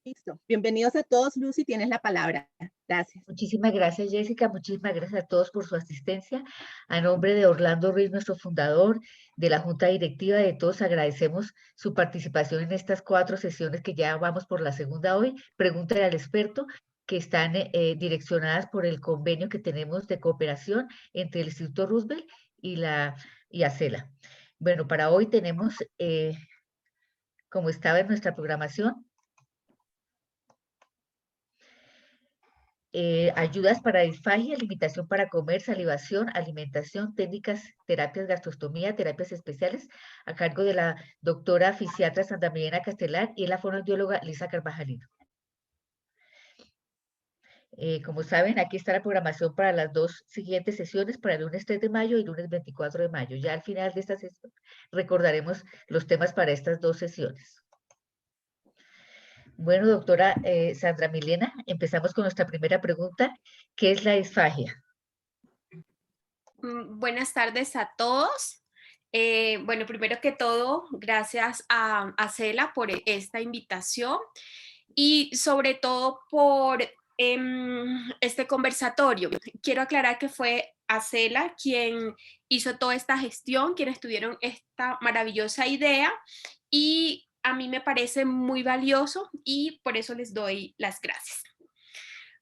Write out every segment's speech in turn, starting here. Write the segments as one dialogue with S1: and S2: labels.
S1: Listo. Bienvenidos a todos. Lucy, tienes la palabra. Gracias.
S2: Muchísimas gracias, Jessica. Muchísimas gracias a todos por su asistencia. A nombre de Orlando Ruiz, nuestro fundador, de la Junta Directiva, de todos agradecemos su participación en estas 4 sesiones que ya vamos por la segunda hoy. Pregúntale al experto, que están direccionadas por el convenio que tenemos de cooperación entre el Instituto Roosevelt y ACELA. Bueno, para hoy tenemos, como estaba en nuestra programación, ayudas para disfagia, limitación para comer, salivación, alimentación, técnicas, terapias, gastrostomía, terapias especiales, a cargo de la doctora fisiatra Sandra Milena Castelar y la fonoaudióloga Lisa Carvajalino. Como saben, aquí está la programación para las 2 siguientes sesiones, para el lunes 3 de mayo y lunes 24 de mayo. Ya al final de esta sesión recordaremos los temas para estas 2 sesiones. Bueno, doctora Sandra Milena, empezamos con nuestra primera pregunta. ¿Qué es la disfagia?
S3: Buenas tardes a todos. Bueno, primero que todo, gracias a Cela por esta invitación y sobre todo por este conversatorio. Quiero aclarar que fue Acela quien hizo toda esta gestión, quienes tuvieron esta maravillosa idea y a mí me parece muy valioso y por eso les doy las gracias.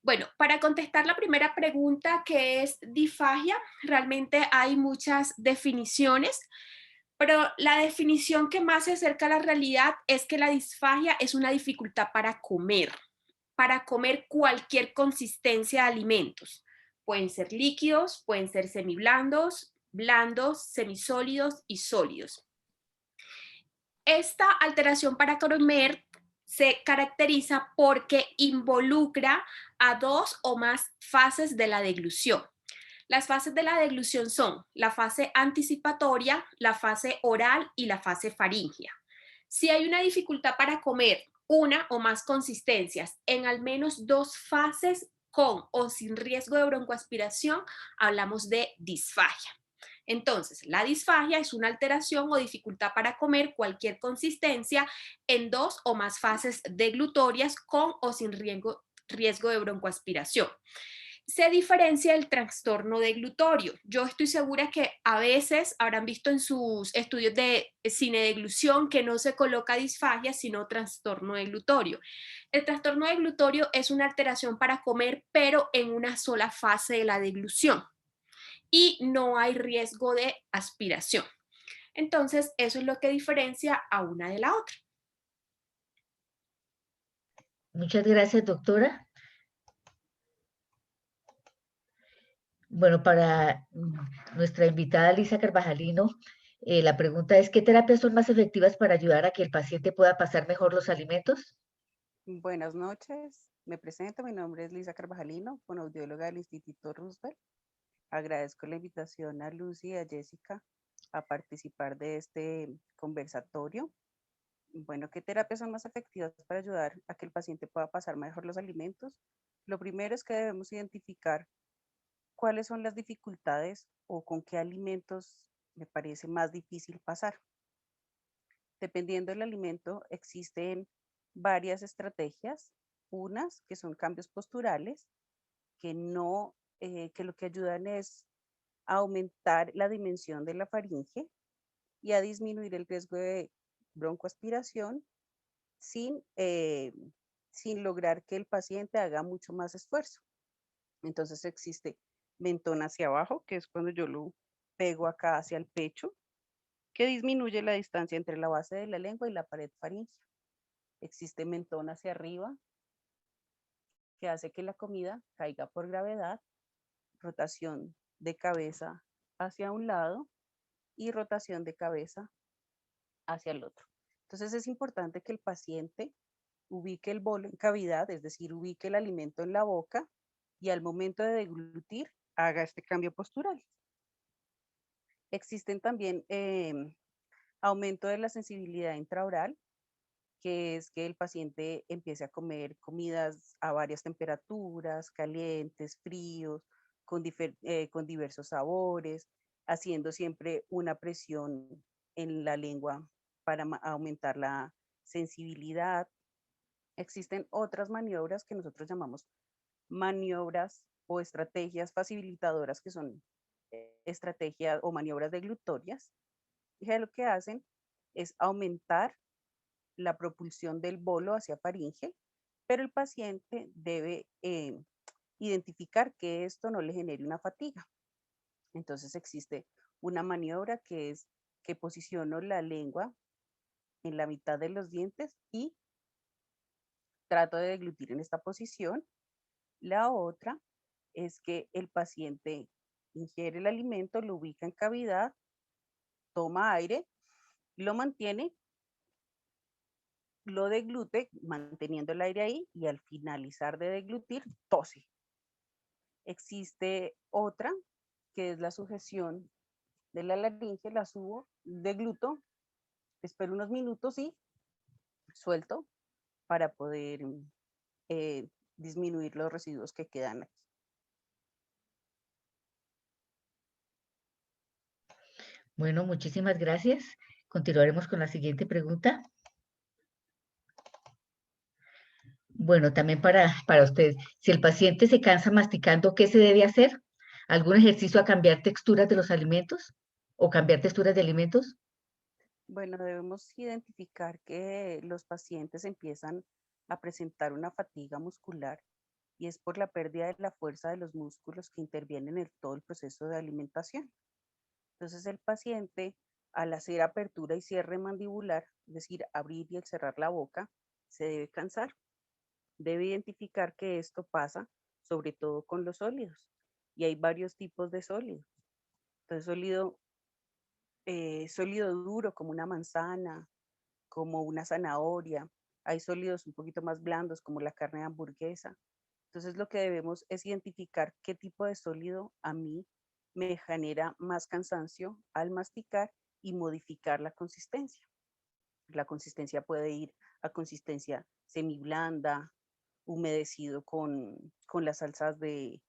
S3: Bueno, para contestar la primera pregunta, que es disfagia, realmente hay muchas definiciones, pero la definición que más se acerca a la realidad es que la disfagia es una dificultad para comer cualquier consistencia de alimentos. Pueden ser líquidos, pueden ser semiblandos, blandos, semisólidos y sólidos. Esta alteración para comer se caracteriza porque involucra a 2 o más fases de la deglución. Las fases de la deglución son la fase anticipatoria, la fase oral y la fase faríngea. Si hay una dificultad para comer una o más consistencias en al menos 2 fases con o sin riesgo de broncoaspiración, hablamos de disfagia. Entonces, la disfagia es una alteración o dificultad para comer cualquier consistencia en 2 o más fases deglutorias con o sin riesgo de broncoaspiración. Se diferencia del trastorno deglutorio. Yo estoy segura que a veces habrán visto en sus estudios de cinedeglución que no se coloca disfagia, sino trastorno deglutorio. El trastorno deglutorio es una alteración para comer, pero en una sola fase de la deglución y no hay riesgo de aspiración. Entonces, eso es lo que diferencia a una de la otra.
S2: Muchas gracias, doctora. Bueno, para nuestra invitada Lisa Carvajalino, la pregunta es, ¿qué terapias son más efectivas para ayudar a que el paciente pueda pasar mejor los alimentos?
S4: Buenas noches, me presento, mi nombre es Lisa Carvajalino, fonoaudióloga del Instituto Roosevelt. Agradezco la invitación a Lucy y a Jessica a participar de este conversatorio. Bueno, ¿qué terapias son más efectivas para ayudar a que el paciente pueda pasar mejor los alimentos? Lo primero es que debemos identificar cuáles son las dificultades o con qué alimentos me parece más difícil pasar. Dependiendo del alimento, existen varias estrategias, unas que son cambios posturales, que no, que lo que ayudan es a aumentar la dimensión de la faringe y a disminuir el riesgo de broncoaspiración sin, sin lograr que el paciente haga mucho más esfuerzo. Entonces existe mentón hacia abajo, que es cuando yo lo pego acá hacia el pecho, que disminuye la distancia entre la base de la lengua y la pared faríngea. Existe mentón hacia arriba, que hace que la comida caiga por gravedad, rotación de cabeza hacia un lado y rotación de cabeza hacia el otro. Entonces es importante que el paciente ubique el bolo en cavidad, es decir, ubique el alimento en la boca y al momento de deglutir haga este cambio postural. Existen también aumento de la sensibilidad intraoral, que es que el paciente empiece a comer comidas a varias temperaturas, calientes, fríos, con diversos sabores, haciendo siempre una presión en la lengua para aumentar la sensibilidad. Existen otras maniobras que nosotros llamamos maniobras o estrategias facilitadoras, que son estrategias o maniobras deglutorias, y lo que hacen es aumentar la propulsión del bolo hacia faringe, pero el paciente debe identificar que esto no le genere una fatiga. Entonces existe una maniobra que es que posiciono la lengua en la mitad de los dientes y trato de deglutir en esta posición. La otra es que el paciente ingiere el alimento, lo ubica en cavidad, toma aire, lo mantiene, lo deglute manteniendo el aire ahí y al finalizar de deglutir, tose. Existe otra que es la sujeción de la laringe, la subo, degluto, espero unos minutos y suelto para poder disminuir los residuos que quedan aquí.
S2: Bueno, muchísimas gracias. Continuaremos con la siguiente pregunta. Bueno, también para usted, si el paciente se cansa masticando, ¿qué se debe hacer? ¿Algún ejercicio a cambiar texturas de los alimentos o cambiar texturas de alimentos?
S4: Bueno, debemos identificar que los pacientes empiezan a presentar una fatiga muscular y es por la pérdida de la fuerza de los músculos que intervienen en todo el proceso de alimentación. Entonces el paciente, al hacer apertura y cierre mandibular, es decir, abrir y cerrar la boca, se debe cansar. Debe identificar que esto pasa sobre todo con los sólidos y hay varios tipos de sólidos. Entonces sólido duro como una manzana, como una zanahoria. Hay sólidos un poquito más blandos como la carne de hamburguesa. Entonces lo que debemos es identificar qué tipo de sólido a mí me genera más cansancio al masticar y modificar la consistencia. La consistencia puede ir a consistencia semiblanda, humedecido con las salsas de,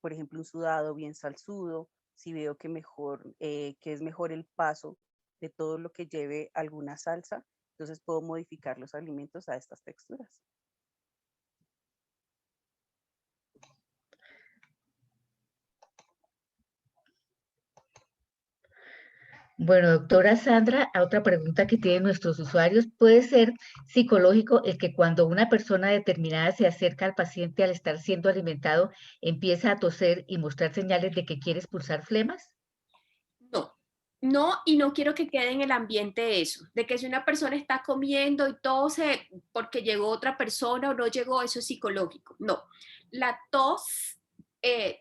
S4: por ejemplo, un sudado bien salsudo. Si veo que es mejor el paso de todo lo que lleve alguna salsa, entonces puedo modificar los alimentos a estas texturas.
S2: Bueno, doctora Sandra, a otra pregunta que tienen nuestros usuarios, ¿puede ser psicológico el que cuando una persona determinada se acerca al paciente al estar siendo alimentado, empieza a toser y mostrar señales de que quiere expulsar flemas?
S3: No, no, y no quiero que quede en el ambiente eso, de que si una persona está comiendo y tose porque llegó otra persona o no llegó, eso es psicológico. No, la tos eh,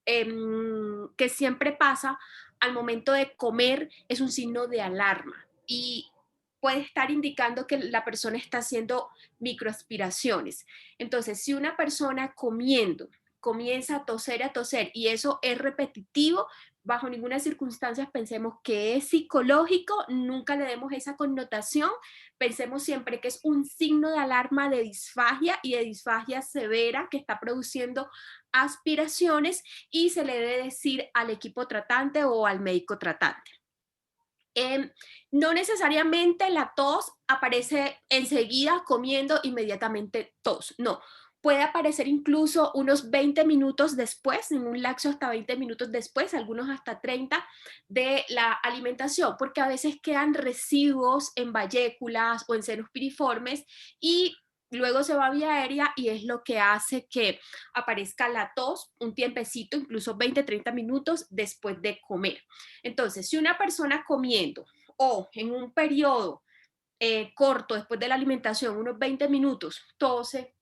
S3: que siempre pasa al momento de comer es un signo de alarma y puede estar indicando que la persona está haciendo microaspiraciones. Entonces, si una persona comiendo comienza a toser y eso es repetitivo, bajo ninguna circunstancia pensemos que es psicológico, nunca le demos esa connotación, pensemos siempre que es un signo de alarma de disfagia y de disfagia severa que está produciendo aspiraciones y se le debe decir al equipo tratante o al médico tratante. No necesariamente la tos aparece enseguida comiendo inmediatamente tos, no. Puede aparecer incluso unos 20 minutos después, en un lapso hasta 20 minutos después, algunos hasta 30 de la alimentación, porque a veces quedan residuos en valléculas o en senos piriformes y luego se va a vía aérea y es lo que hace que aparezca la tos un tiempecito, incluso 20, 30 minutos después de comer. Entonces, si una persona comiendo o en un periodo corto después de la alimentación, unos 20 minutos, tose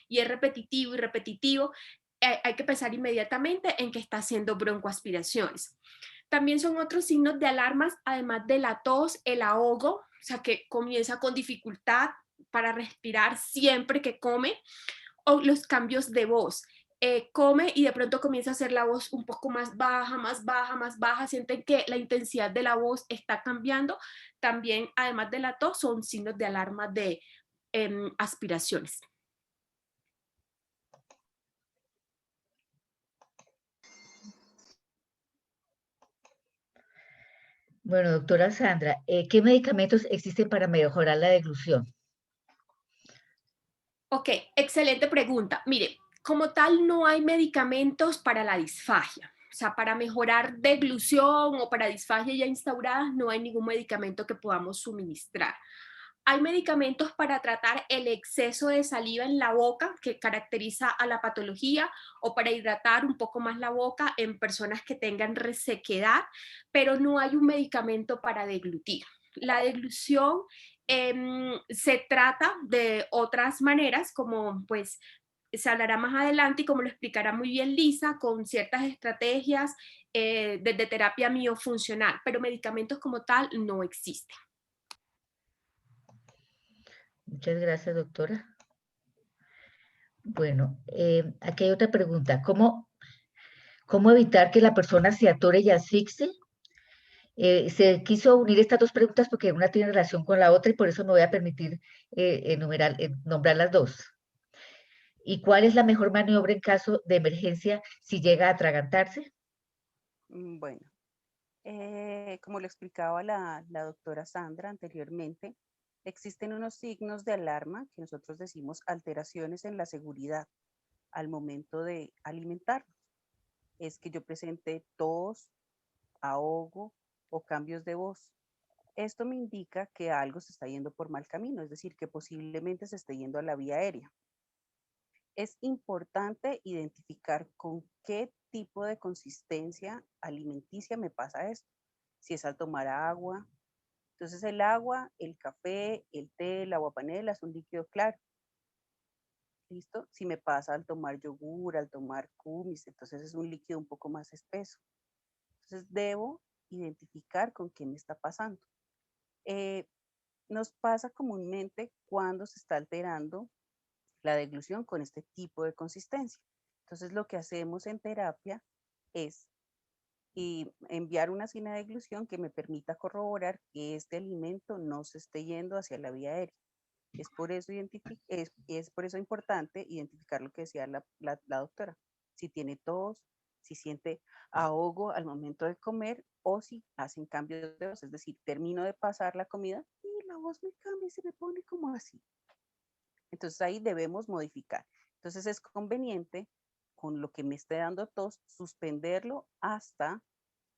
S3: y es repetitivo y repetitivo, hay que pensar inmediatamente en que está haciendo broncoaspiraciones. También son otros signos de alarmas, además de la tos, el ahogo, o sea que comienza con dificultad para respirar siempre que come, o los cambios de voz. Come y de pronto comienza a hacer la voz un poco más baja, más baja, más baja, sienten que la intensidad de la voz está cambiando. También, además de la tos, son signos de alarma de aspiraciones.
S2: Bueno, doctora Sandra, ¿qué medicamentos existen para mejorar la deglución?
S3: Ok, excelente pregunta. Mire, como tal, no hay medicamentos para la disfagia. O sea, para mejorar deglución o para disfagia ya instauradas, no hay ningún medicamento que podamos suministrar. Hay medicamentos para tratar el exceso de saliva en la boca que caracteriza a la patología o para hidratar un poco más la boca en personas que tengan resequedad, pero no hay un medicamento para deglutir. La deglución se trata de otras maneras, como pues se hablará más adelante y como lo explicará muy bien Lisa, con ciertas estrategias de terapia miofuncional, pero medicamentos como tal no existen.
S2: Muchas gracias, doctora. Bueno, aquí hay otra pregunta. ¿Cómo evitar que la persona se atore y asfixie? Se quiso unir estas dos preguntas porque una tiene relación con la otra y por eso me voy a permitir nombrar las dos. ¿Y cuál es la mejor maniobra en caso de emergencia si llega a atragantarse?
S4: Bueno, como lo explicaba la doctora Sandra anteriormente, existen unos signos de alarma que nosotros decimos alteraciones en la seguridad al momento de alimentarnos. Es que yo presente tos, ahogo o cambios de voz. Esto me indica que algo se está yendo por mal camino, es decir, que posiblemente se esté yendo a la vía aérea. Es importante identificar con qué tipo de consistencia alimenticia me pasa esto. Si es al tomar agua, entonces el agua, el café, el té, el agua panela es un líquido claro. ¿Listo? Si me pasa al tomar yogur, al tomar kumis, entonces es un líquido un poco más espeso. Entonces debo identificar con qué me está pasando. Nos pasa comúnmente cuando se está alterando la deglución con este tipo de consistencia. Entonces lo que hacemos en terapia es enviar una signa de deglución que me permita corroborar que este alimento no se esté yendo hacia la vía aérea. Es por eso importante identificar lo que decía la doctora. Si tiene tos, si siente ahogo al momento de comer o si hacen cambios de voz, es decir, termino de pasar la comida y la voz me cambia y se me pone como así. Entonces ahí debemos modificar. Entonces es conveniente, con lo que me esté dando tos, suspenderlo hasta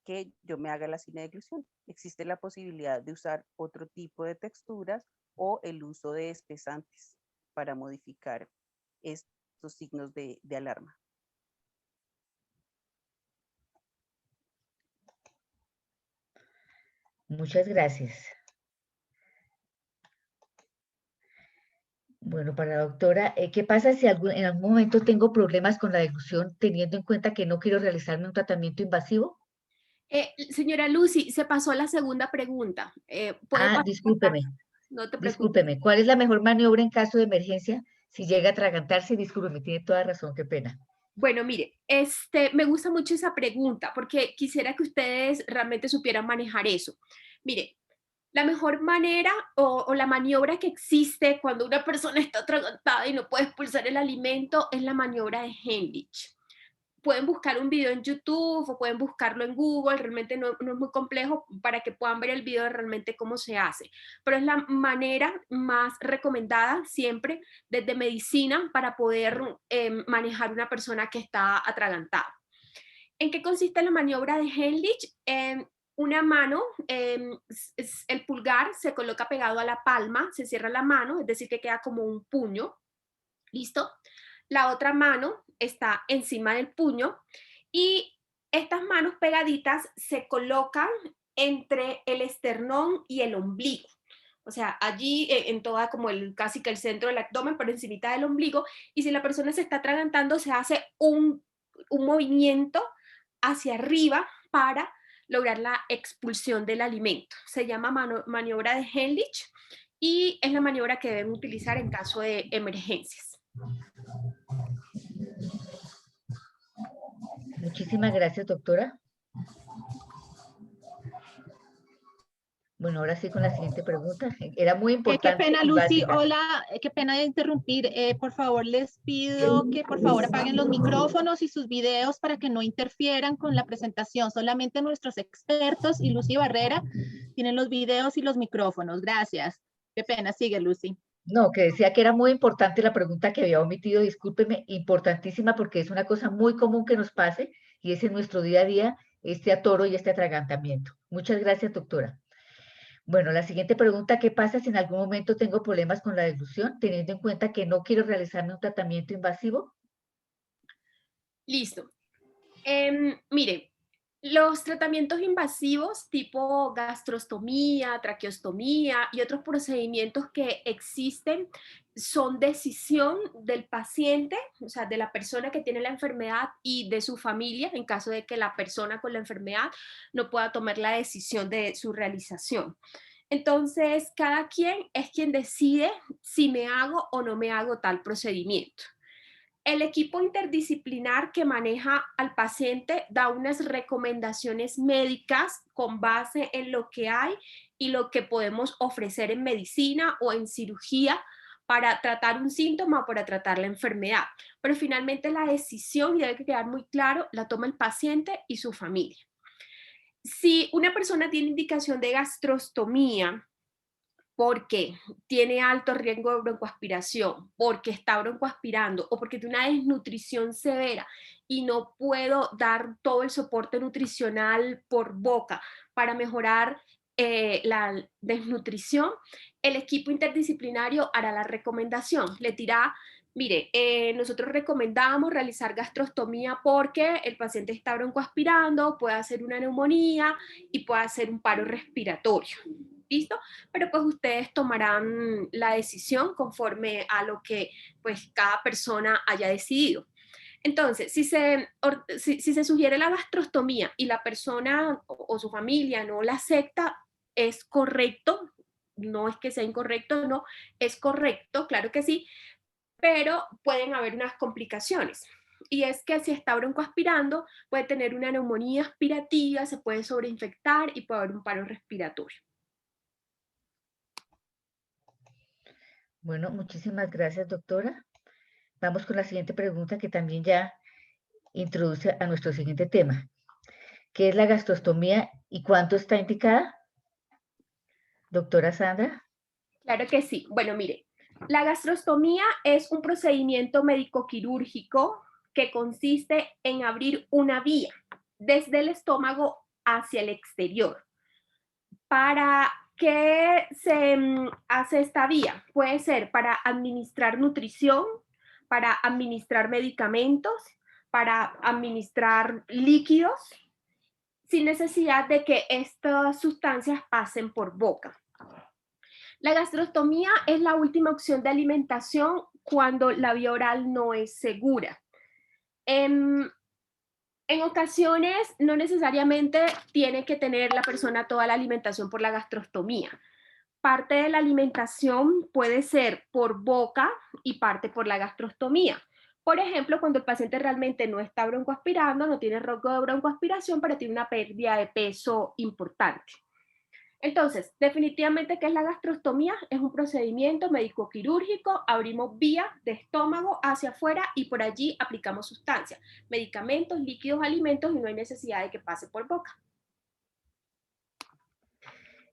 S4: que yo me haga la signa de deglución. Existe la posibilidad de usar otro tipo de texturas o el uso de espesantes para modificar estos signos de alarma.
S2: Muchas gracias. Bueno, para la doctora, ¿qué pasa si en algún momento tengo problemas con la deglución teniendo en cuenta que no quiero realizarme un tratamiento invasivo?
S3: Señora Lucy, se pasó la segunda pregunta. ¿Puede pasar?
S2: Discúlpeme,
S3: No te preocupes.
S2: discúlpeme. ¿Cuál es la mejor maniobra en caso de emergencia si llega a atragantarse? Discúlpeme, tiene toda razón, qué pena.
S3: Bueno, mire, me gusta mucho esa pregunta porque quisiera que ustedes realmente supieran manejar eso. Mire, la mejor manera o la maniobra que existe cuando una persona está atragantada y no puede expulsar el alimento es la maniobra de Heimlich. Pueden buscar un video en YouTube o pueden buscarlo en Google, realmente no es muy complejo para que puedan ver el video de realmente cómo se hace, pero es la manera más recomendada siempre desde medicina para poder manejar una persona que está atragantada. ¿En qué consiste la maniobra de Heimlich? Una mano, el pulgar se coloca pegado a la palma, se cierra la mano, es decir, que queda como un puño, ¿listo? La otra mano está encima del puño y estas manos pegaditas se colocan entre el esternón y el ombligo. O sea, allí en toda como casi que el centro del abdomen, pero encimita del ombligo. Y si la persona se está atragantando, se hace un movimiento hacia arriba para lograr la expulsión del alimento. Se llama maniobra de Heimlich y es la maniobra que deben utilizar en caso de emergencias.
S2: Muchísimas gracias, doctora. Bueno, ahora sí con la siguiente pregunta. Era muy importante.
S1: Qué pena,
S2: y
S1: Lucy.
S2: básica.
S1: Hola, qué pena de interrumpir. Por favor, les pido que por favor apaguen los micrófonos y sus videos para que no interfieran con la presentación. Solamente nuestros expertos y Lucy Barrera tienen los videos y los micrófonos. Gracias. Qué pena. Sigue, Lucy.
S2: No, que decía que era muy importante la pregunta que había omitido, discúlpeme, importantísima porque es una cosa muy común que nos pase y es en nuestro día a día este atoro y este atragantamiento. Muchas gracias, doctora. Bueno, la siguiente pregunta, ¿qué pasa si en algún momento tengo problemas con la deglución, teniendo en cuenta que no quiero realizarme un tratamiento invasivo?
S3: Listo. Mire, los tratamientos invasivos tipo gastrostomía, traqueostomía y otros procedimientos que existen son decisión del paciente, o sea, de la persona que tiene la enfermedad y de su familia, en caso de que la persona con la enfermedad no pueda tomar la decisión de su realización. Entonces, cada quien es quien decide si me hago o no me hago tal procedimiento. El equipo interdisciplinar que maneja al paciente da unas recomendaciones médicas con base en lo que hay y lo que podemos ofrecer en medicina o en cirugía para tratar un síntoma o para tratar la enfermedad. Pero finalmente la decisión, y debe quedar muy claro, la toma el paciente y su familia. Si una persona tiene indicación de gastrostomía, porque tiene alto riesgo de broncoaspiración, porque está broncoaspirando o porque tiene una desnutrición severa y no puedo dar todo el soporte nutricional por boca para mejorar la desnutrición, el equipo interdisciplinario hará la recomendación. Le dirá, mire, nosotros recomendamos realizar gastrostomía porque el paciente está broncoaspirando, puede hacer una neumonía y puede hacer un paro respiratorio. ¿Listo? Pero pues ustedes tomarán la decisión conforme a lo que pues cada persona haya decidido. Entonces, si se sugiere la gastrostomía y la persona o su familia no la acepta, es correcto, no es que sea incorrecto, no, es correcto, claro que sí, pero pueden haber unas complicaciones. Y es que si está broncoaspirando, puede tener una neumonía aspirativa, se puede sobreinfectar y puede haber un paro respiratorio.
S2: Bueno, muchísimas gracias, doctora. Vamos con la siguiente pregunta que también ya introduce a nuestro siguiente tema. ¿Qué es la gastrostomía y cuánto está indicada? Doctora Sandra.
S3: Claro que sí. Bueno, mire, la gastrostomía es un procedimiento médico-quirúrgico que consiste en abrir una vía desde el estómago hacia el exterior. ¿Para qué se hace esta vía? Puede ser para administrar nutrición, para administrar medicamentos, para administrar líquidos, sin necesidad de que estas sustancias pasen por boca. La gastrostomía es la última opción de alimentación cuando la vía oral no es segura. En ocasiones no necesariamente tiene que tener la persona toda la alimentación por la gastrostomía. Parte de la alimentación puede ser por boca y parte por la gastrostomía. Por ejemplo, cuando el paciente realmente no está broncoaspirando, no tiene riesgo de broncoaspiración, pero tiene una pérdida de peso importante. Entonces, definitivamente, ¿qué es la gastrostomía? Es un procedimiento médico-quirúrgico, abrimos vía de estómago hacia afuera y por allí aplicamos sustancias, medicamentos, líquidos, alimentos y no hay necesidad de que pase por boca.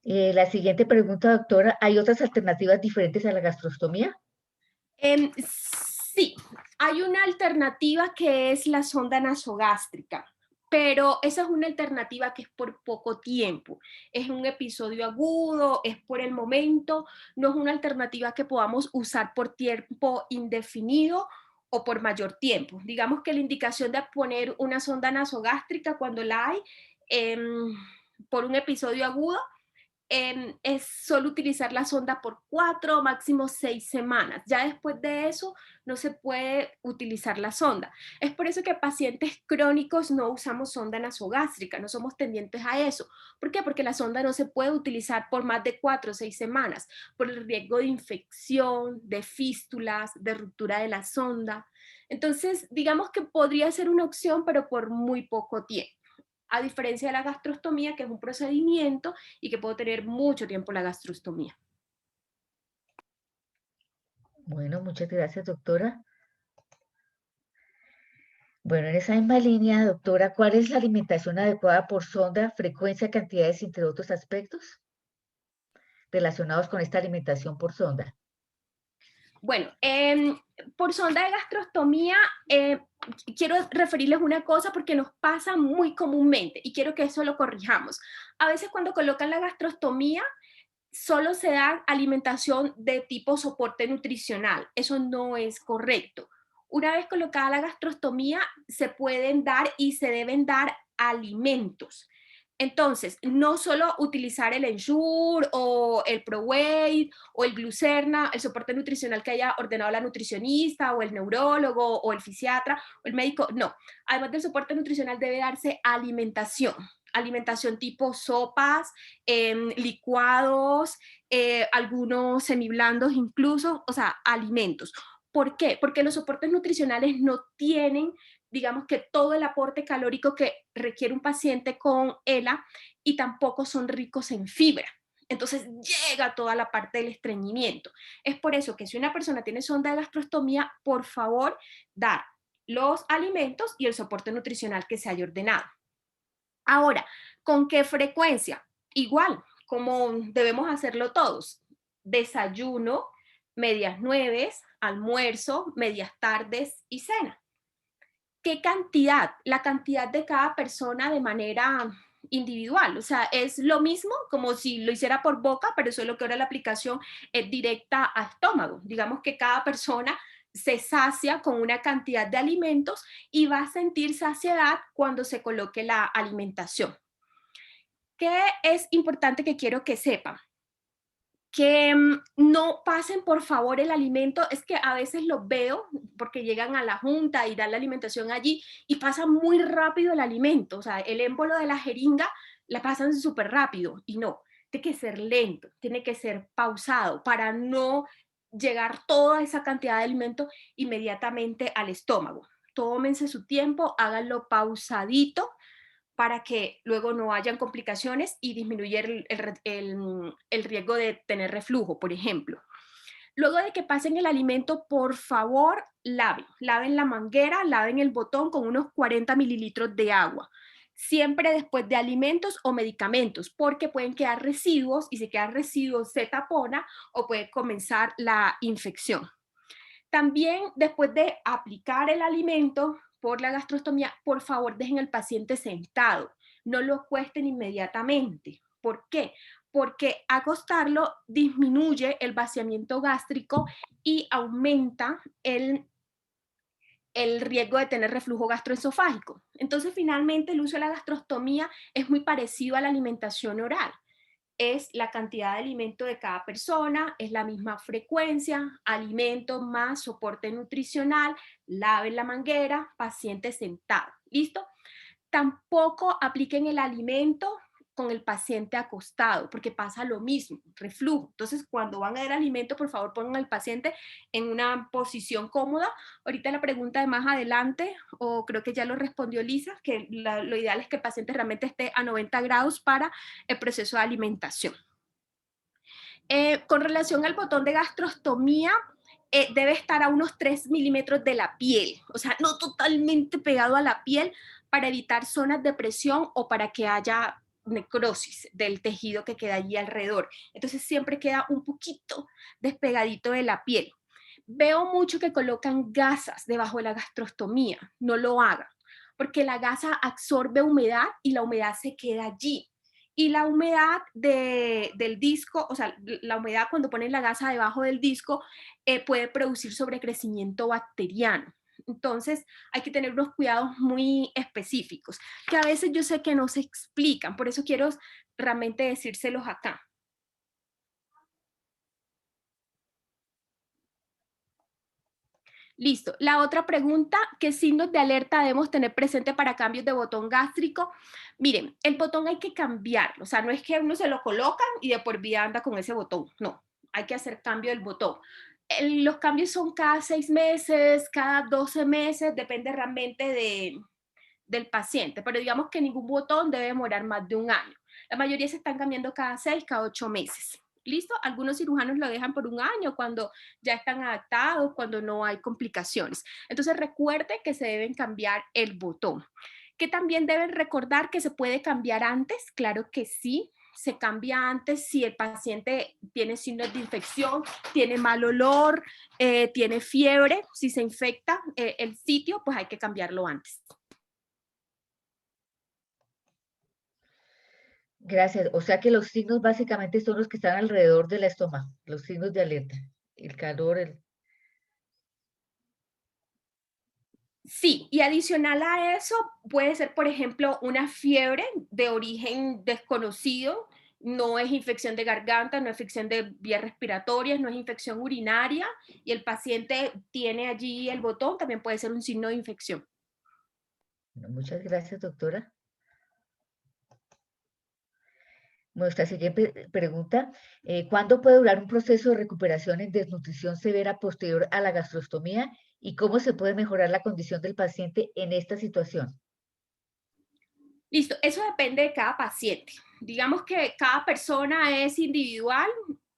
S2: La siguiente pregunta, doctora, ¿hay otras alternativas diferentes a la gastrostomía?
S3: Sí, hay una alternativa que es la sonda nasogástrica, pero esa es una alternativa que es por poco tiempo, es un episodio agudo, es por el momento, no es una alternativa que podamos usar por tiempo indefinido o por mayor tiempo. Digamos que la indicación de poner una sonda nasogástrica cuando la hay por un episodio agudo es solo utilizar la sonda por 4 o máximo 6 semanas. Ya después de eso no se puede utilizar la sonda. Es por eso que pacientes crónicos no usamos sonda nasogástrica, no somos tendientes a eso. ¿Por qué? Porque la sonda no se puede utilizar por más de 4 o 6 semanas por el riesgo de infección, de fístulas, de ruptura de la sonda. Entonces, digamos que podría ser una opción, pero por muy poco tiempo. A diferencia de la gastrostomía, que es un procedimiento y que puede tener mucho tiempo la gastrostomía.
S2: Bueno, muchas gracias, doctora. Bueno, en esa misma línea, doctora, ¿cuál es la alimentación adecuada por sonda, frecuencia, cantidades, entre otros aspectos relacionados con esta alimentación por sonda?
S3: Bueno, por sonda de gastrostomía, quiero referirles una cosa porque nos pasa muy comúnmente y quiero que eso lo corrijamos. A veces cuando colocan la gastrostomía, solo se da alimentación de tipo soporte nutricional. Eso no es correcto. Una vez colocada la gastrostomía, se pueden dar y se deben dar alimentos. Entonces, no solo utilizar el Ensure o el ProWeight o el Glucerna, el soporte nutricional que haya ordenado la nutricionista o el neurólogo o el fisiatra o el médico, no. Además del soporte nutricional debe darse alimentación. Alimentación tipo sopas, licuados, algunos semiblandos incluso, o sea, alimentos. ¿Por qué? Porque los soportes nutricionales no tienen, digamos que todo el aporte calórico que requiere un paciente con ELA y tampoco son ricos en fibra. Entonces llega toda la parte del estreñimiento. Es por eso que si una persona tiene sonda de gastrostomía, por favor, dar los alimentos y el soporte nutricional que se haya ordenado. Ahora, ¿con qué frecuencia? Igual, como debemos hacerlo todos. Desayuno, medias nueves, almuerzo, medias tardes y cena. ¿Qué cantidad? La cantidad de cada persona de manera individual. O sea, es lo mismo como si lo hiciera por boca, pero solo que ahora la aplicación es directa a estómago. Digamos que cada persona se sacia con una cantidad de alimentos y va a sentir saciedad cuando se coloque la alimentación. ¿Qué es importante que quiero que sepan? Que no pasen por favor el alimento, es que a veces los veo porque llegan a la junta y dan la alimentación allí y pasan muy rápido el alimento, o sea, el émbolo de la jeringa la pasan súper rápido y no, tiene que ser lento, tiene que ser pausado para no llegar toda esa cantidad de alimento inmediatamente al estómago. Tómense su tiempo, háganlo pausadito para que luego no hayan complicaciones y disminuir el riesgo de tener reflujo, por ejemplo. Luego de que pasen el alimento, por favor, laven la manguera, laven el botón con unos 40 mililitros de agua. Siempre después de alimentos o medicamentos, porque pueden quedar residuos y si quedan residuos se tapona o puede comenzar la infección. También después de aplicar el alimento por la gastrostomía, por favor dejen al paciente sentado, no lo acuesten inmediatamente. ¿Por qué? Porque acostarlo disminuye el vaciamiento gástrico y aumenta el riesgo de tener reflujo gastroesofágico. Entonces, finalmente, el uso de la gastrostomía es muy parecido a la alimentación oral. Es la cantidad de alimento de cada persona, es la misma frecuencia, alimento más soporte nutricional, laven la manguera, paciente sentado. ¿Listo? Tampoco apliquen el alimento con el paciente acostado, porque pasa lo mismo, reflujo. Entonces, cuando van a dar alimento, por favor, pongan al paciente en una posición cómoda. Ahorita la pregunta de más adelante, o creo que ya lo respondió Lisa, que lo ideal es que el paciente realmente esté a 90 grados para el proceso de alimentación. Con relación al botón de gastrostomía, debe estar a unos 3 milímetros de la piel, o sea, no totalmente pegado a la piel para evitar zonas de presión o para que haya necrosis del tejido que queda allí alrededor. Entonces siempre queda un poquito despegadito de la piel. Veo mucho que colocan gasas debajo de la gastrostomía, no lo hagan, porque la gasa absorbe humedad y la humedad se queda allí. Y la humedad del disco, o sea, la humedad cuando ponen la gasa debajo del disco puede producir sobrecrecimiento bacteriano. Entonces hay que tener unos cuidados muy específicos, que a veces yo sé que no se explican, por eso quiero realmente decírselos acá. Listo. La otra pregunta, ¿qué signos de alerta debemos tener presente para cambios de botón gástrico? Miren, el botón hay que cambiarlo, o sea, no es que uno se lo colocan y de por vida anda con ese botón, no, hay que hacer cambio del botón. Los cambios son cada 6 meses, cada 12 meses, depende realmente del paciente, pero digamos que ningún botón debe demorar más de un año. La mayoría se están cambiando cada 6, cada 8 meses. ¿Listo? Algunos cirujanos lo dejan por un año cuando ya están adaptados, cuando no hay complicaciones. Entonces recuerde que se deben cambiar el botón. Que también deben recordar que se puede cambiar antes, claro que sí, se cambia antes si el paciente tiene signos de infección, tiene mal olor, tiene fiebre. Si se infecta el sitio, pues hay que cambiarlo antes.
S2: Gracias. O sea que los signos básicamente son los que están alrededor del estómago, los signos de alerta, el calor,
S3: Sí, y adicional a eso puede ser, por ejemplo, una fiebre de origen desconocido, no es infección de garganta, no es infección de vías respiratorias, no es infección urinaria, y el paciente tiene allí el botón, también puede ser un signo de infección.
S2: Muchas gracias, doctora. Nuestra siguiente pregunta, ¿cuándo puede durar un proceso de recuperación en desnutrición severa posterior a la gastrostomía y cómo se puede mejorar la condición del paciente en esta situación?
S3: Listo, eso depende de cada paciente. Digamos que cada persona es individual,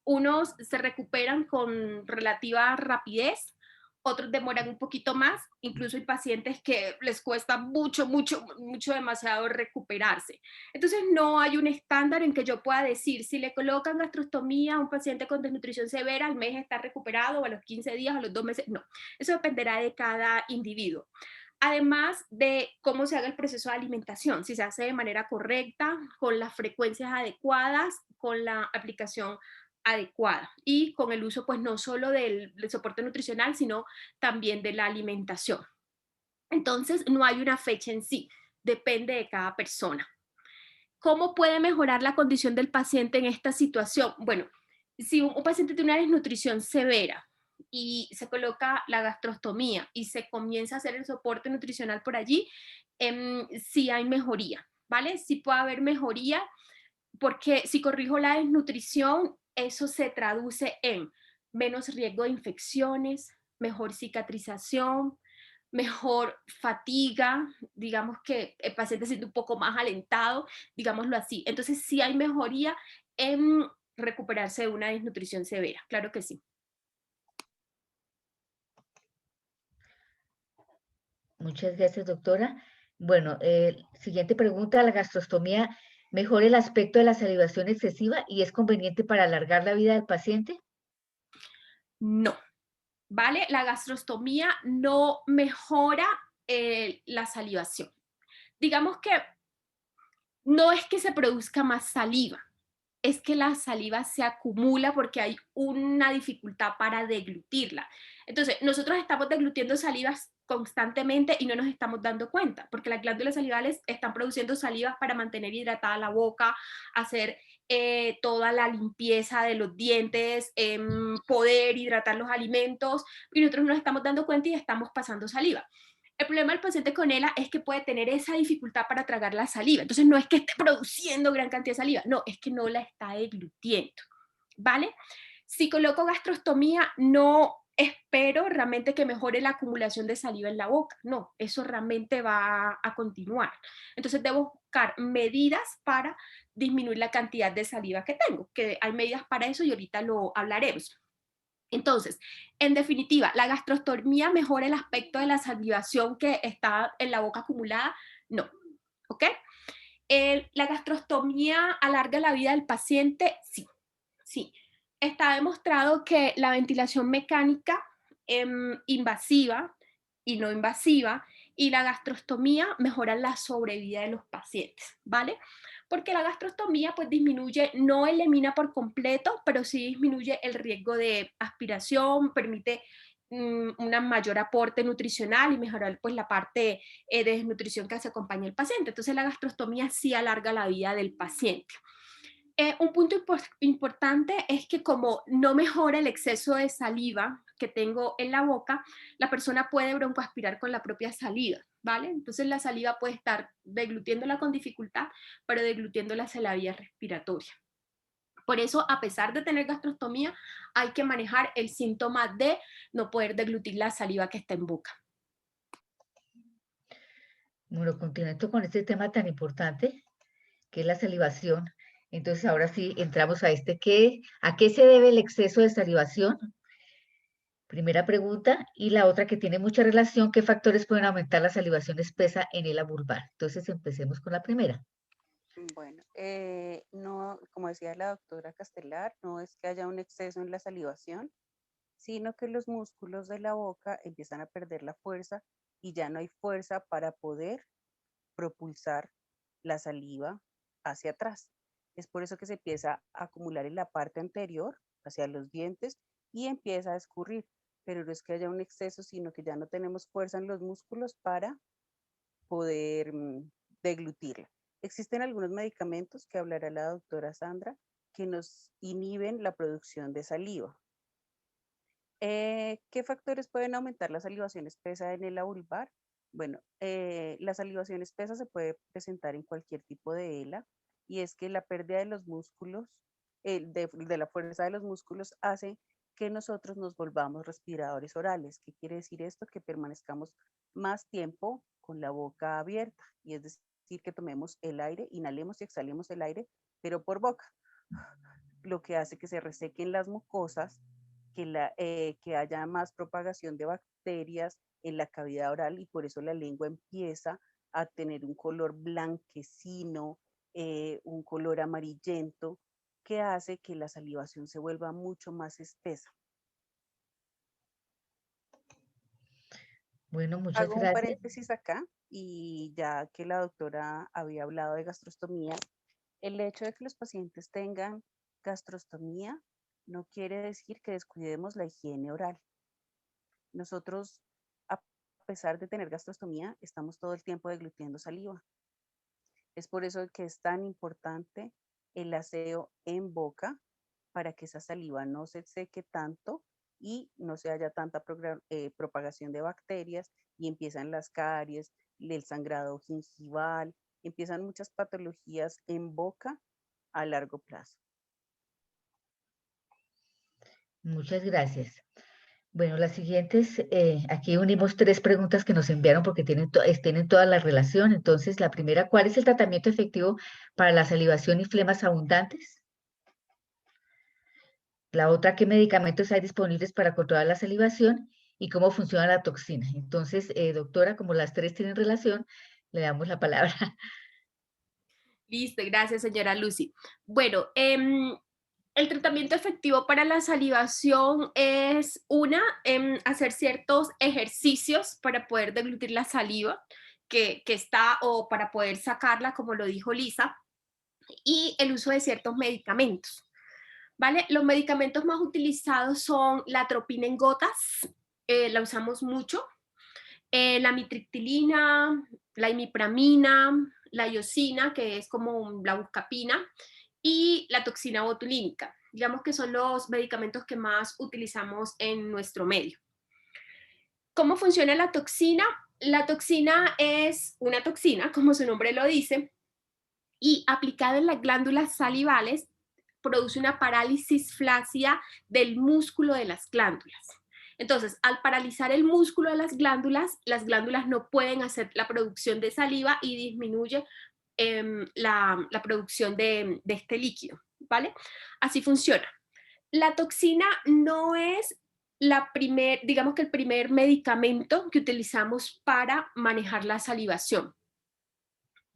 S3: unos se recuperan con relativa rapidez, otros demoran un poquito más, incluso hay pacientes que les cuesta mucho, demasiado recuperarse. Entonces no hay un estándar en que yo pueda decir, si le colocan gastrostomía a un paciente con desnutrición severa, al mes está recuperado, o a los 15 días, a los 2 meses, no. Eso dependerá de cada individuo. Además de cómo se haga el proceso de alimentación, si se hace de manera correcta, con las frecuencias adecuadas, con la aplicación adecuada y con el uso pues no solo del soporte nutricional, sino también de la alimentación. Entonces no hay una fecha en sí, depende de cada persona. ¿Cómo puede mejorar la condición del paciente en esta situación? Bueno, si un paciente tiene una desnutrición severa y se coloca la gastrostomía y se comienza a hacer el soporte nutricional por allí, sí hay mejoría, ¿vale? Sí puede haber mejoría porque si corrijo la desnutrición, eso se traduce en menos riesgo de infecciones, mejor cicatrización, mejor fatiga, digamos que el paciente se siente un poco más alentado, digámoslo así. Entonces sí hay mejoría en recuperarse de una desnutrición severa, claro que sí.
S2: Muchas gracias, doctora. Bueno, siguiente pregunta, ¿la gastrostomía mejora el aspecto de la salivación excesiva y es conveniente para alargar la vida del paciente?
S3: No, ¿vale? La gastrostomía no mejora la salivación. Digamos que no es que se produzca más saliva, es que la saliva se acumula porque hay una dificultad para deglutirla. Entonces, nosotros estamos deglutiendo salivas constantemente y no nos estamos dando cuenta, porque las glándulas salivales están produciendo salivas para mantener hidratada la boca, hacer toda la limpieza de los dientes, poder hidratar los alimentos, y nosotros no nos estamos dando cuenta y estamos pasando saliva. El problema del paciente con ELA es que puede tener esa dificultad para tragar la saliva. Entonces no es que esté produciendo gran cantidad de saliva, no, es que no la está deglutiendo, ¿vale? Si coloco gastrostomía, no espero realmente que mejore la acumulación de saliva en la boca, no, eso realmente va a continuar. Entonces debo buscar medidas para disminuir la cantidad de saliva que tengo, que hay medidas para eso y ahorita lo hablaremos. Entonces, en definitiva, ¿la gastrostomía mejora el aspecto de la salivación que está en la boca acumulada? No, ¿ok? ¿La gastrostomía alarga la vida del paciente? Sí, sí. Está demostrado que la ventilación mecánica invasiva y no invasiva y la gastrostomía mejoran la sobrevida de los pacientes, ¿vale? Porque la gastrostomía pues disminuye, no elimina por completo, pero sí disminuye el riesgo de aspiración, permite un mayor aporte nutricional y mejorar pues la parte de desnutrición que se acompaña al paciente. Entonces la gastrostomía sí alarga la vida del paciente. Un punto importante es que como no mejora el exceso de saliva que tengo en la boca, la persona puede broncoaspirar con la propia saliva, ¿vale? Entonces la saliva puede estar deglutiéndola con dificultad, pero deglutiéndola hacia la vía respiratoria. Por eso, a pesar de tener gastrostomía, hay que manejar el síntoma de no poder deglutir la saliva que está en boca.
S2: Bueno, continuando con este tema tan importante, que es la salivación. Entonces, ahora sí entramos a ¿a qué se debe el exceso de salivación? Primera pregunta. Y la otra que tiene mucha relación, ¿qué factores pueden aumentar la salivación espesa en el vulvar? Entonces, empecemos con la primera.
S4: Bueno, no, como decía la doctora Castelar, no es que haya un exceso en la salivación, sino que los músculos de la boca empiezan a perder la fuerza y ya no hay fuerza para poder propulsar la saliva hacia atrás. Es por eso que se empieza a acumular en la parte anterior, hacia los dientes, y empieza a escurrir. Pero no es que haya un exceso, sino que ya no tenemos fuerza en los músculos para poder deglutirla. Existen algunos medicamentos que hablará la doctora Sandra que nos inhiben la producción de saliva. ¿Qué factores pueden aumentar la salivación espesa en el vulvar? Bueno, la salivación espesa se puede presentar en cualquier tipo de ELA y es que la pérdida de los músculos, de la fuerza de los músculos hace que nosotros nos volvamos respiradores orales. ¿Qué quiere decir esto? Que permanezcamos más tiempo con la boca abierta y es decir, que tomemos el aire, inhalemos y exhalemos el aire, pero por boca, lo que hace que se resequen las mucosas, que haya más propagación de bacterias en la cavidad oral y por eso la lengua empieza a tener un color blanquecino, un color amarillento, que hace que la salivación se vuelva mucho más espesa.
S2: Bueno, muchas
S4: Hago un
S2: gracias.
S4: paréntesis acá y ya que la doctora había hablado de gastrostomía, el hecho de que los pacientes tengan gastrostomía no quiere decir que descuidemos la higiene oral. Nosotros, a pesar de tener gastrostomía, estamos todo el tiempo deglutiendo saliva. Es por eso que es tan importante el aseo en boca para que esa saliva no se seque tanto y no se haya tanta propagación de bacterias y empiezan las caries, el sangrado gingival, empiezan muchas patologías en boca a largo plazo.
S2: Muchas gracias. Bueno, las siguientes, aquí unimos tres preguntas que nos enviaron porque tienen toda la relación. Entonces, la primera, ¿cuál es el tratamiento efectivo para la salivación y flemas abundantes? La otra, ¿qué medicamentos hay disponibles para controlar la salivación y cómo funciona la toxina? Entonces, doctora, como las tres tienen relación, le damos la palabra.
S3: Listo, gracias, señora Lucy. Bueno, el tratamiento efectivo para la salivación es hacer ciertos ejercicios para poder deglutir la saliva que está o para poder sacarla, como lo dijo Lisa, y el uso de ciertos medicamentos. ¿Vale? Los medicamentos más utilizados son la atropina en gotas, la usamos mucho, la mitriptilina, la imipramina, la iosina, que es como la buscapina, y la toxina botulínica. Digamos que son los medicamentos que más utilizamos en nuestro medio. ¿Cómo funciona la toxina? La toxina es una toxina, como su nombre lo dice, y aplicada en las glándulas salivales produce una parálisis flácida del músculo de las glándulas. Entonces, al paralizar el músculo de las glándulas no pueden hacer la producción de saliva y disminuye la producción de este líquido, ¿vale? Así funciona. La toxina no es digamos que el primer medicamento que utilizamos para manejar la salivación.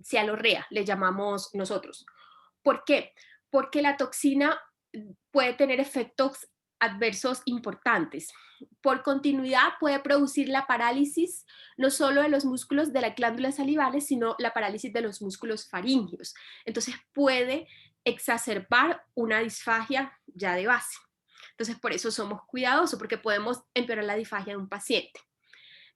S3: Cialorrea, le llamamos nosotros. ¿Por qué? Porque la toxina puede tener efectos adversos importantes. Por continuidad puede producir la parálisis no solo de los músculos de las glándulas salivales, sino la parálisis de los músculos faríngeos. Entonces puede exacerbar una disfagia ya de base. Entonces por eso somos cuidadosos, porque podemos empeorar la disfagia de un paciente.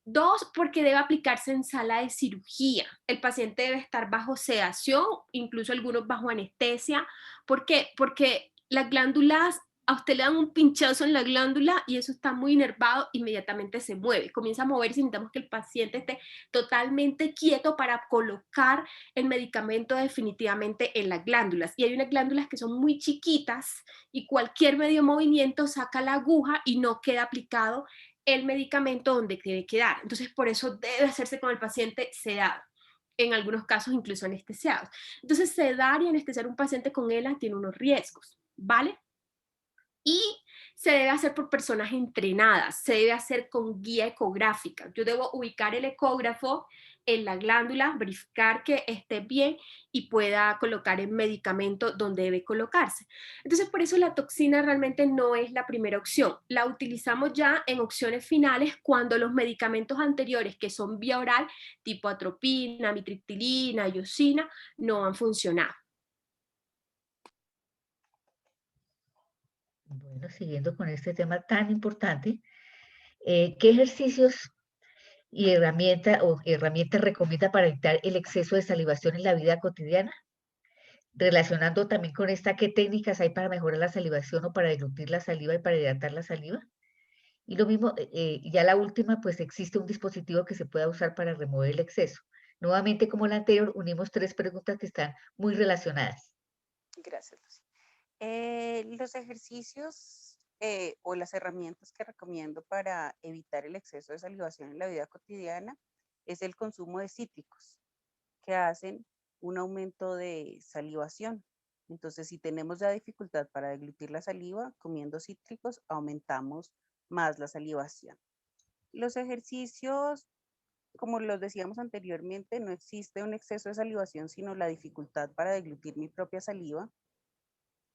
S3: 2, porque debe aplicarse en sala de cirugía. El paciente debe estar bajo sedación, incluso algunos bajo anestesia. ¿Por qué? Porque las glándulas, a usted le dan un pinchazo en la glándula y eso está muy inervado, inmediatamente se mueve, comienza a moverse y necesitamos que el paciente esté totalmente quieto para colocar el medicamento definitivamente en las glándulas. Y hay unas glándulas que son muy chiquitas y cualquier medio movimiento saca la aguja y no queda aplicado el medicamento donde debe quedar. Entonces, por eso debe hacerse con el paciente sedado, en algunos casos incluso anestesiados. Entonces, sedar y anestesiar un paciente con ELA tiene unos riesgos, ¿vale? Y se debe hacer por personas entrenadas, se debe hacer con guía ecográfica. Yo debo ubicar el ecógrafo en la glándula, verificar que esté bien y pueda colocar el medicamento donde debe colocarse. Entonces, por eso la toxina realmente no es la primera opción. La utilizamos ya en opciones finales cuando los medicamentos anteriores, que son vía oral, tipo atropina, amitriptilina, iosina, no han funcionado.
S2: Bueno, siguiendo con este tema tan importante, ¿qué ejercicios y herramientas recomienda para evitar el exceso de salivación en la vida cotidiana? Relacionando también con esta, ¿qué técnicas hay para mejorar la salivación o para deglutir la saliva y para hidratar la saliva? Y lo mismo, ya la última, pues existe un dispositivo que se pueda usar para remover el exceso. Nuevamente, como la anterior, unimos tres preguntas que están muy relacionadas.
S4: Gracias, Lucy. Los ejercicios o las herramientas que recomiendo para evitar el exceso de salivación en la vida cotidiana es el consumo de cítricos, que hacen un aumento de salivación. Entonces, si tenemos ya dificultad para deglutir la saliva, comiendo cítricos aumentamos más la salivación. Los ejercicios, como los decíamos anteriormente, no existe un exceso de salivación, sino la dificultad para deglutir mi propia saliva.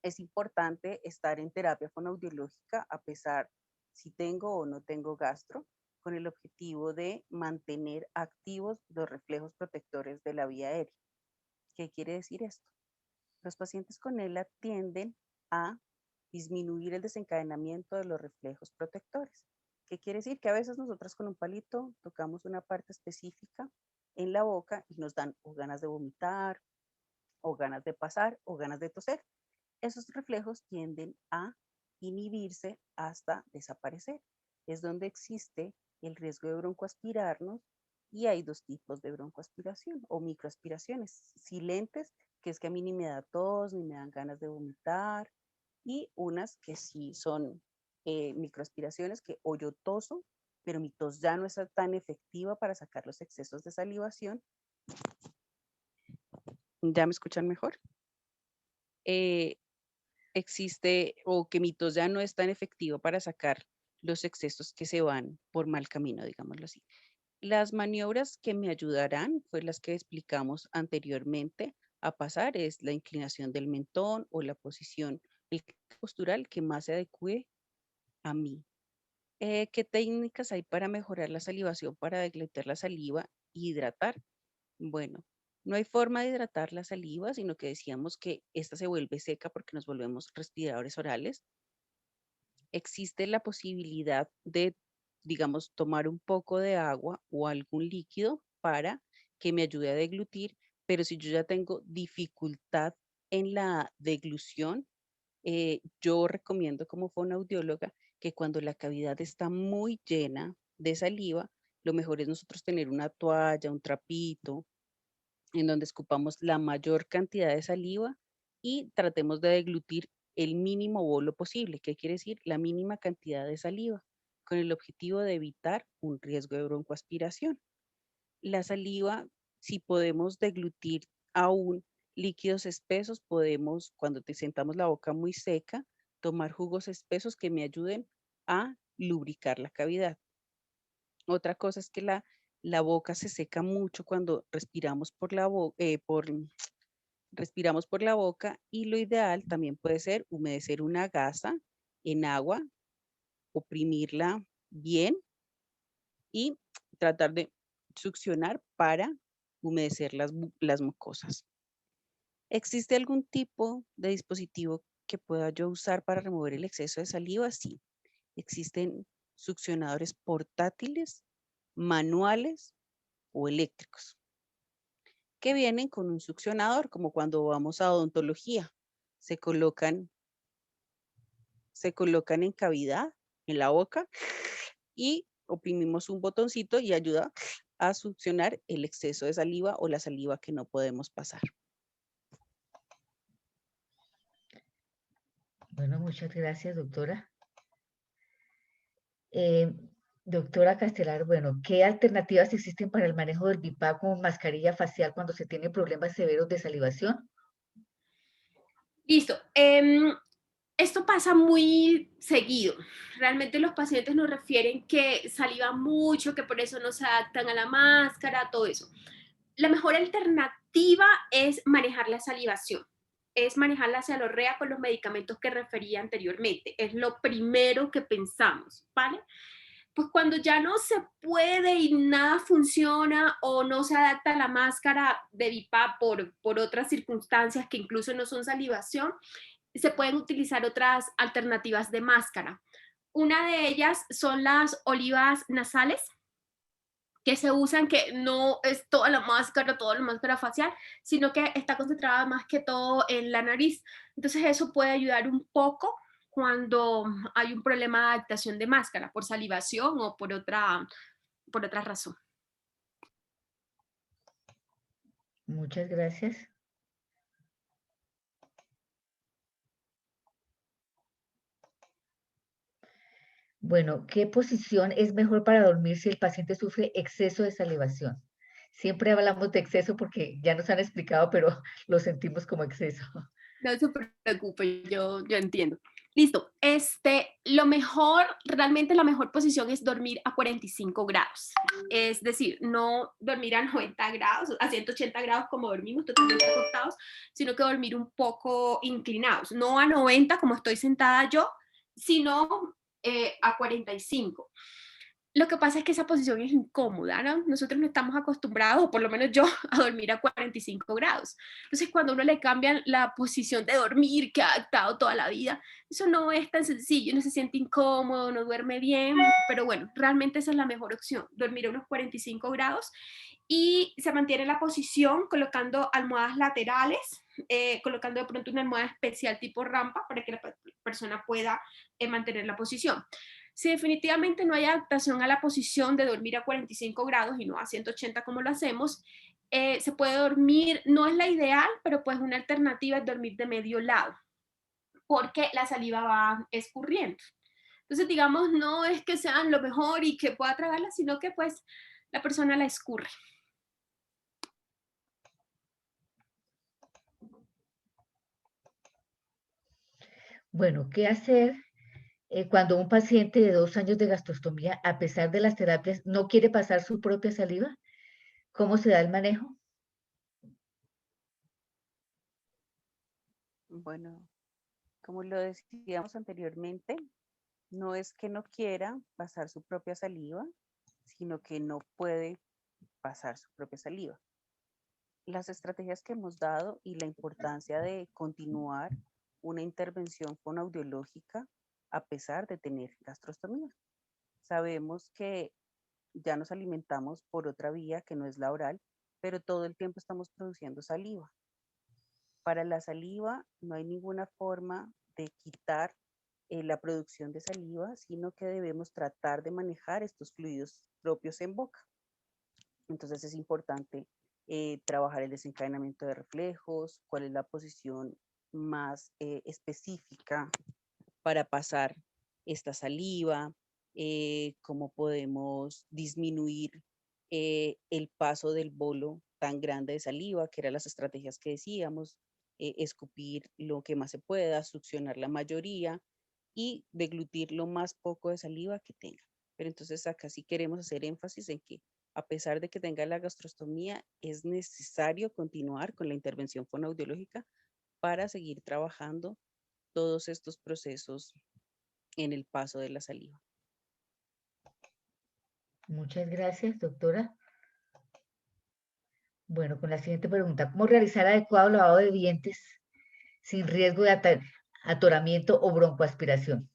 S4: Es importante estar en terapia fonoaudiológica a pesar si tengo o no tengo gastro, con el objetivo de mantener activos los reflejos protectores de la vía aérea. ¿Qué quiere decir esto? Los pacientes con ELA tienden a disminuir el desencadenamiento de los reflejos protectores. ¿Qué quiere decir? Que a veces nosotros con un palito tocamos una parte específica en la boca y nos dan o ganas de vomitar, o ganas de pasar, o ganas de toser. Esos reflejos tienden a inhibirse hasta desaparecer. Es donde existe el riesgo de broncoaspirarnos y hay dos tipos de broncoaspiración o microaspiraciones, silentes, que es que a mí ni me da tos ni me dan ganas de vomitar, y unas que sí son microaspiraciones que o yo toso, pero mi tos ya no es tan efectiva para sacar los excesos de salivación. ¿Ya me escuchan mejor? Existe o que mi tos ya no es tan efectivo para sacar los excesos que se van por mal camino, digámoslo así. Las maniobras que me ayudarán fue las que explicamos anteriormente a pasar, es la inclinación del mentón o la posición postural que más se adecue a mí. ¿Qué técnicas hay para mejorar la salivación, para deglutir la saliva y hidratar? Bueno, no hay forma de hidratar la saliva, sino que decíamos que esta se vuelve seca porque nos volvemos respiradores orales. Existe la posibilidad de, digamos, tomar un poco de agua o algún líquido para que me ayude a deglutir, pero si yo ya tengo dificultad en la deglución, yo recomiendo como fonoaudióloga que cuando la cavidad está muy llena de saliva, lo mejor es nosotros tener una toalla, un trapito, en donde escupamos la mayor cantidad de saliva y tratemos de deglutir el mínimo bolo posible. ¿Qué quiere decir? La mínima cantidad de saliva, con el objetivo de evitar un riesgo de broncoaspiración. La saliva, si podemos deglutir aún líquidos espesos, podemos, cuando te sentamos la boca muy seca, tomar jugos espesos que me ayuden a lubricar la cavidad. Otra cosa es que la boca se seca mucho cuando respiramos respiramos por la boca, y lo ideal también puede ser humedecer una gasa en agua, oprimirla bien y tratar de succionar para humedecer las mucosas. ¿Existe algún tipo de dispositivo que pueda yo usar para remover el exceso de saliva? Sí, existen succionadores portátiles, manuales o eléctricos, que vienen con un succionador, como cuando vamos a odontología. Se colocan, se colocan en cavidad, en la boca, y oprimimos un botoncito y ayuda a succionar el exceso de saliva o la saliva que no podemos pasar.
S2: Bueno, muchas gracias, doctora. Doctora Castelar, bueno, ¿qué alternativas existen para el manejo del BIPAP con mascarilla facial cuando se tiene problemas severos de salivación?
S3: Listo. Esto pasa muy seguido. Realmente los pacientes nos refieren que salivan mucho, que por eso no se adaptan a la máscara, todo eso. La mejor alternativa es manejar la salivación, es manejar la cialorrea con los medicamentos que refería anteriormente. Es lo primero que pensamos, ¿vale? Pues cuando ya no se puede y nada funciona o no se adapta a la máscara de BiPAP por otras circunstancias que incluso no son salivación, se pueden utilizar otras alternativas de máscara. Una de ellas son las olivas nasales, que se usan, que no es toda la máscara facial, sino que está concentrada más que todo en la nariz. Entonces eso puede ayudar un poco cuando hay un problema de adaptación de máscara, por salivación o por otra razón.
S2: Muchas gracias. Bueno, ¿qué posición es mejor para dormir si el paciente sufre exceso de salivación? Siempre hablamos de exceso porque ya nos han explicado, pero lo sentimos como exceso.
S3: No se preocupe, yo entiendo. Listo. Lo mejor, realmente la mejor posición es dormir a 45 grados. Es decir, no dormir a 90 grados, a 180 grados como dormimos, totalmente acostados, sino que dormir un poco inclinados. No a 90 como estoy sentada yo, sino a 45. Lo que pasa es que esa posición es incómoda, ¿no? Nosotros no estamos acostumbrados, o por lo menos yo, a dormir a 45 grados. Entonces, cuando uno le cambian la posición de dormir que ha adaptado toda la vida, eso no es tan sencillo, uno se siente incómodo, no duerme bien, pero bueno, realmente esa es la mejor opción, dormir a unos 45 grados y se mantiene la posición colocando almohadas laterales, colocando de pronto una almohada especial tipo rampa para que la persona pueda mantener la posición. Si definitivamente no hay adaptación a la posición de dormir a 45 grados y no a 180 como lo hacemos, se puede dormir, no es la ideal, pero pues una alternativa es dormir de medio lado, porque la saliva va escurriendo. Entonces, digamos, no es que sean lo mejor y que pueda tragarla, sino que pues la persona la escurre.
S2: Bueno, ¿qué hacer cuando un paciente de 2 años de gastrostomía, a pesar de las terapias, no quiere pasar su propia saliva? ¿Cómo se da el manejo?
S4: Bueno, como lo decíamos anteriormente, no es que no quiera pasar su propia saliva, sino que no puede pasar su propia saliva. Las estrategias que hemos dado y la importancia de continuar una intervención fonoaudiológica a pesar de tener gastrostomía. Sabemos que ya nos alimentamos por otra vía que no es la oral, pero todo el tiempo estamos produciendo saliva. Para la saliva no hay ninguna forma de quitar la producción de saliva, sino que debemos tratar de manejar estos fluidos propios en boca. Entonces es importante trabajar el desencadenamiento de reflejos, cuál es la posición más específica para pasar esta saliva, cómo podemos disminuir el paso del bolo tan grande de saliva, que eran las estrategias que decíamos, escupir lo que más se pueda, succionar la mayoría y deglutir lo más poco de saliva que tenga. Pero entonces acá sí queremos hacer énfasis en que a pesar de que tenga la gastrostomía, es necesario continuar con la intervención fonoaudiológica para seguir trabajando todos estos procesos en el paso de la saliva.
S2: Muchas gracias, doctora. Bueno, con la siguiente pregunta, ¿cómo realizar adecuado lavado de dientes sin riesgo de atoramiento o broncoaspiración?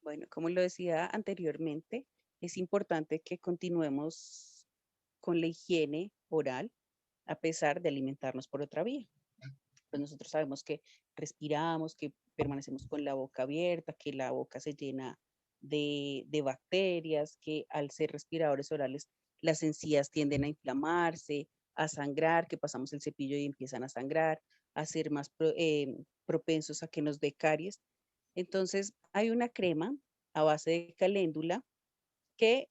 S4: Bueno, como lo decía anteriormente, es importante que continuemos con la higiene oral a pesar de alimentarnos por otra vía. Pues nosotros sabemos que respiramos, que permanecemos con la boca abierta, que la boca se llena de bacterias, que al ser respiradores orales las encías tienden a inflamarse, a sangrar, que pasamos el cepillo y empiezan a sangrar, a ser más propensos a que nos dé caries. Entonces, hay una crema a base de caléndula que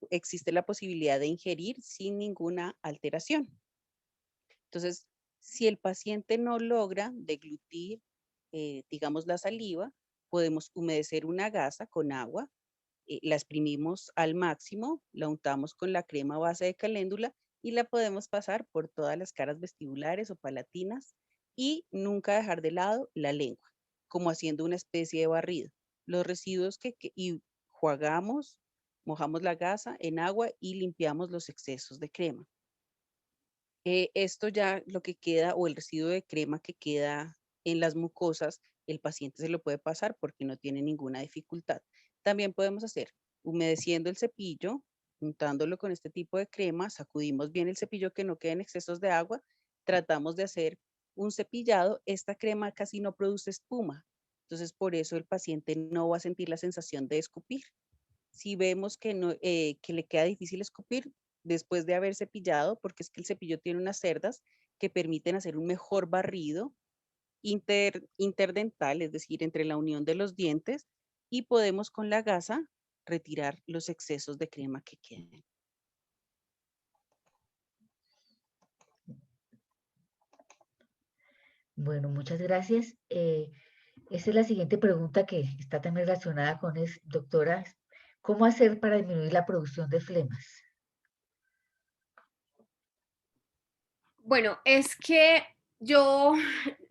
S4: existe la posibilidad de ingerir sin ninguna alteración. Entonces, si el paciente no logra deglutir digamos, la saliva, podemos humedecer una gasa con agua, la exprimimos al máximo, la untamos con la crema base de caléndula y la podemos pasar por todas las caras vestibulares o palatinas y nunca dejar de lado la lengua, como haciendo una especie de barrido. Los residuos y enjuagamos, mojamos la gasa en agua y limpiamos los excesos de crema. Esto ya lo que queda o el residuo de crema que queda en las mucosas, el paciente se lo puede pasar porque no tiene ninguna dificultad. También podemos hacer humedeciendo el cepillo, untándolo con este tipo de crema, sacudimos bien el cepillo que no queden excesos de agua, tratamos de hacer un cepillado. Esta crema casi no produce espuma, entonces por eso el paciente no va a sentir la sensación de escupir. Si vemos que, no, que le queda difícil escupir después de haber cepillado, porque es que el cepillo tiene unas cerdas que permiten hacer un mejor barrido interdental, es decir, entre la unión de los dientes, y podemos con la gasa retirar los excesos de crema que queden.
S2: Bueno, muchas gracias. Esta es la siguiente pregunta que está también relacionada con es, doctora, ¿cómo hacer para disminuir la producción de flemas?
S3: Bueno, es que yo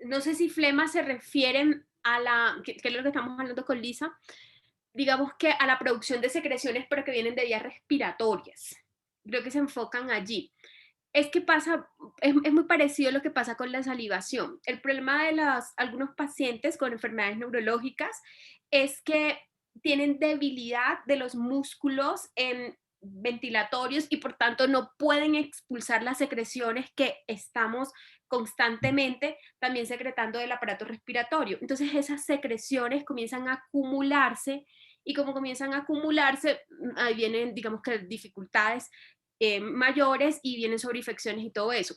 S3: no sé si flemas se refieren a la, que es lo que estamos hablando con Lisa, digamos que a la producción de secreciones, pero que vienen de vías respiratorias. Creo que se enfocan allí. Es que pasa, es muy parecido a lo que pasa con la salivación. El problema de algunos pacientes con enfermedades neurológicas es que tienen debilidad de los músculos ventilatorios y por tanto no pueden expulsar las secreciones que estamos constantemente también secretando del aparato respiratorio. Entonces esas secreciones comienzan a acumularse y como comienzan a acumularse, ahí vienen, digamos que dificultades mayores y vienen sobre infecciones y todo eso.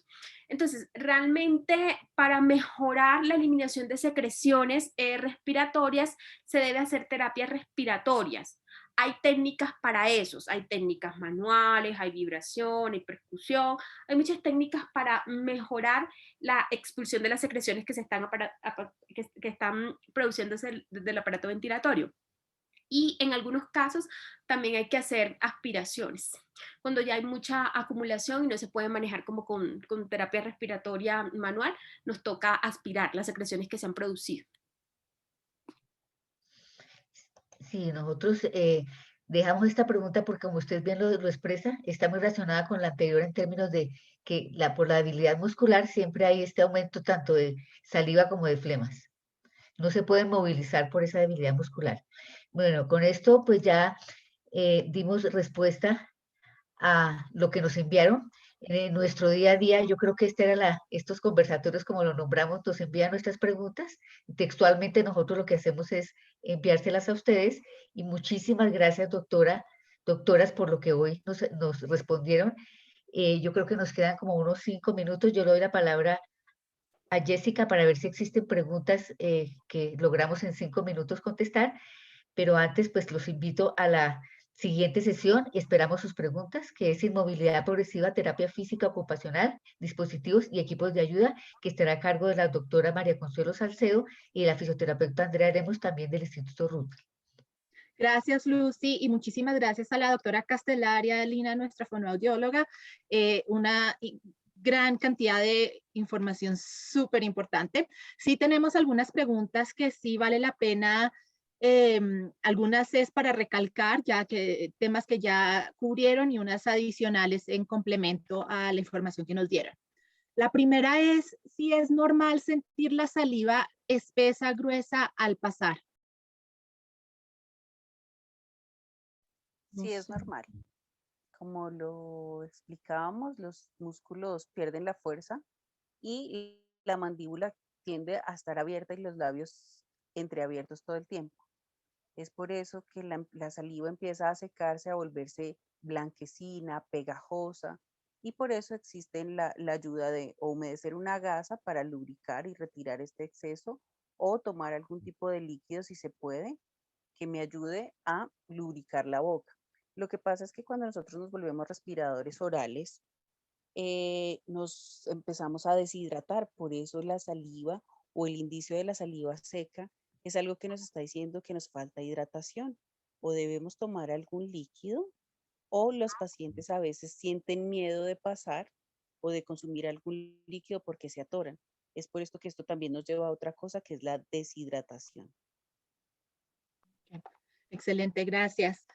S3: Entonces, realmente para mejorar la eliminación de secreciones respiratorias se debe hacer terapias respiratorias. Hay técnicas para eso, hay técnicas manuales, hay vibración, hay percusión, hay muchas técnicas para mejorar la expulsión de las secreciones que se están, que están produciéndose desde el aparato ventilatorio. Y en algunos casos también hay que hacer aspiraciones. Cuando ya hay mucha acumulación y no se puede manejar como con terapia respiratoria manual, nos toca aspirar las secreciones que se han producido.
S2: Sí, nosotros dejamos esta pregunta porque como usted bien lo expresa, está muy relacionada con la anterior en términos de que por la debilidad muscular siempre hay este aumento tanto de saliva como de flemas. No se pueden movilizar por esa debilidad muscular. Bueno, con esto pues ya dimos respuesta a lo que nos enviaron. En nuestro día a día, yo creo que estos conversatorios, como lo nombramos, nos envían nuestras preguntas. Textualmente nosotros lo que hacemos es enviárselas a ustedes y muchísimas gracias, doctoras, por lo que hoy nos respondieron. Yo creo que nos quedan como unos 5 minutos. Yo le doy la palabra a Jessica para ver si existen preguntas que logramos en 5 minutos contestar, pero antes pues los invito a la siguiente sesión. Esperamos sus preguntas, que es inmovilidad progresiva, terapia física ocupacional, dispositivos y equipos de ayuda, que estará a cargo de la doctora María Consuelo Salcedo y la fisioterapeuta Andrea Aremos, también del Instituto Ruth.
S1: Gracias, Lucy, y muchísimas gracias a la doctora Castelaria Lina, nuestra fonoaudióloga. Una gran cantidad de información súper importante. Sí tenemos algunas preguntas que sí vale la pena, algunas es para recalcar, ya que temas que ya cubrieron y unas adicionales en complemento a la información que nos dieron. La primera es si es normal sentir la saliva espesa, gruesa al pasar.
S4: Sí, es normal. Como lo explicábamos, los músculos pierden la fuerza y la mandíbula tiende a estar abierta y los labios entreabiertos todo el tiempo. Es por eso que la saliva empieza a secarse, a volverse blanquecina, pegajosa, y por eso existe la ayuda de o humedecer una gasa para lubricar y retirar este exceso, o tomar algún tipo de líquido si se puede, que me ayude a lubricar la boca. Lo que pasa es que cuando nosotros nos volvemos respiradores orales, nos empezamos a deshidratar, por eso la saliva o el indicio de la saliva seca es algo que nos está diciendo que nos falta hidratación o debemos tomar algún líquido, o los pacientes a veces sienten miedo de pasar o de consumir algún líquido porque se atoran. Es por esto que esto también nos lleva a otra cosa que es la deshidratación.
S1: Excelente, gracias.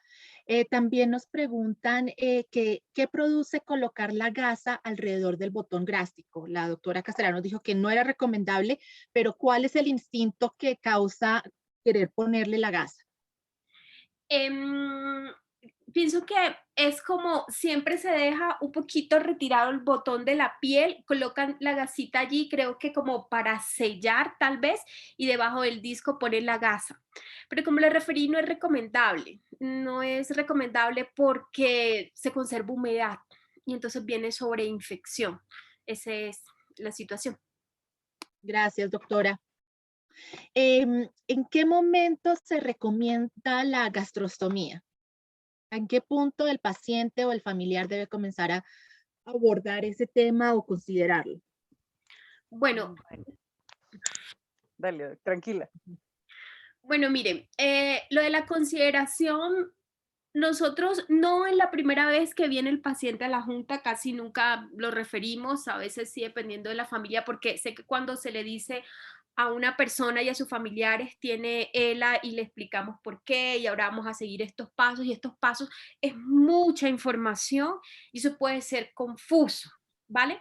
S1: También nos preguntan ¿qué produce colocar la gasa alrededor del botón gástrico? La doctora Castellano dijo que no era recomendable, pero ¿cuál es el instinto que causa querer ponerle la gasa?
S3: Pienso que es como siempre se deja un poquito retirado el botón de la piel, colocan la gasita allí, creo que como para sellar tal vez, y debajo del disco ponen la gasa. Pero como le referí, no es recomendable. No es recomendable porque se conserva humedad y entonces viene sobreinfección. Esa es la situación.
S1: Gracias, doctora. ¿En qué momento se recomienda la gastrostomía? ¿En qué punto el paciente o el familiar debe comenzar a abordar ese tema o considerarlo?
S3: Bueno,
S4: Dale, tranquila.
S3: Bueno, miren, lo de la consideración, nosotros no es la primera vez que viene el paciente a la junta, casi nunca lo referimos, a veces sí dependiendo de la familia, porque sé que cuando se le dice a una persona y a sus familiares tiene ELA y le explicamos por qué y ahora vamos a seguir estos pasos y estos pasos es mucha información y eso puede ser confuso, ¿vale?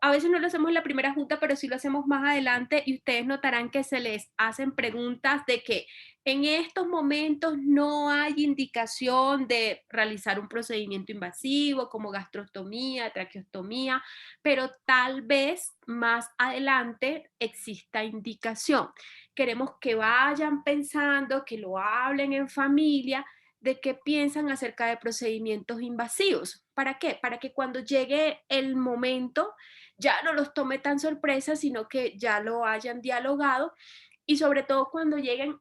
S3: A veces no lo hacemos en la primera junta, pero sí lo hacemos más adelante y ustedes notarán que se les hacen preguntas de que en estos momentos no hay indicación de realizar un procedimiento invasivo como gastrostomía, traqueostomía, pero tal vez más adelante exista indicación. Queremos que vayan pensando, que lo hablen en familia, de qué piensan acerca de procedimientos invasivos. ¿Para qué? Para que cuando llegue el momento ya no los tome tan sorpresa, sino que ya lo hayan dialogado y sobre todo cuando lleguen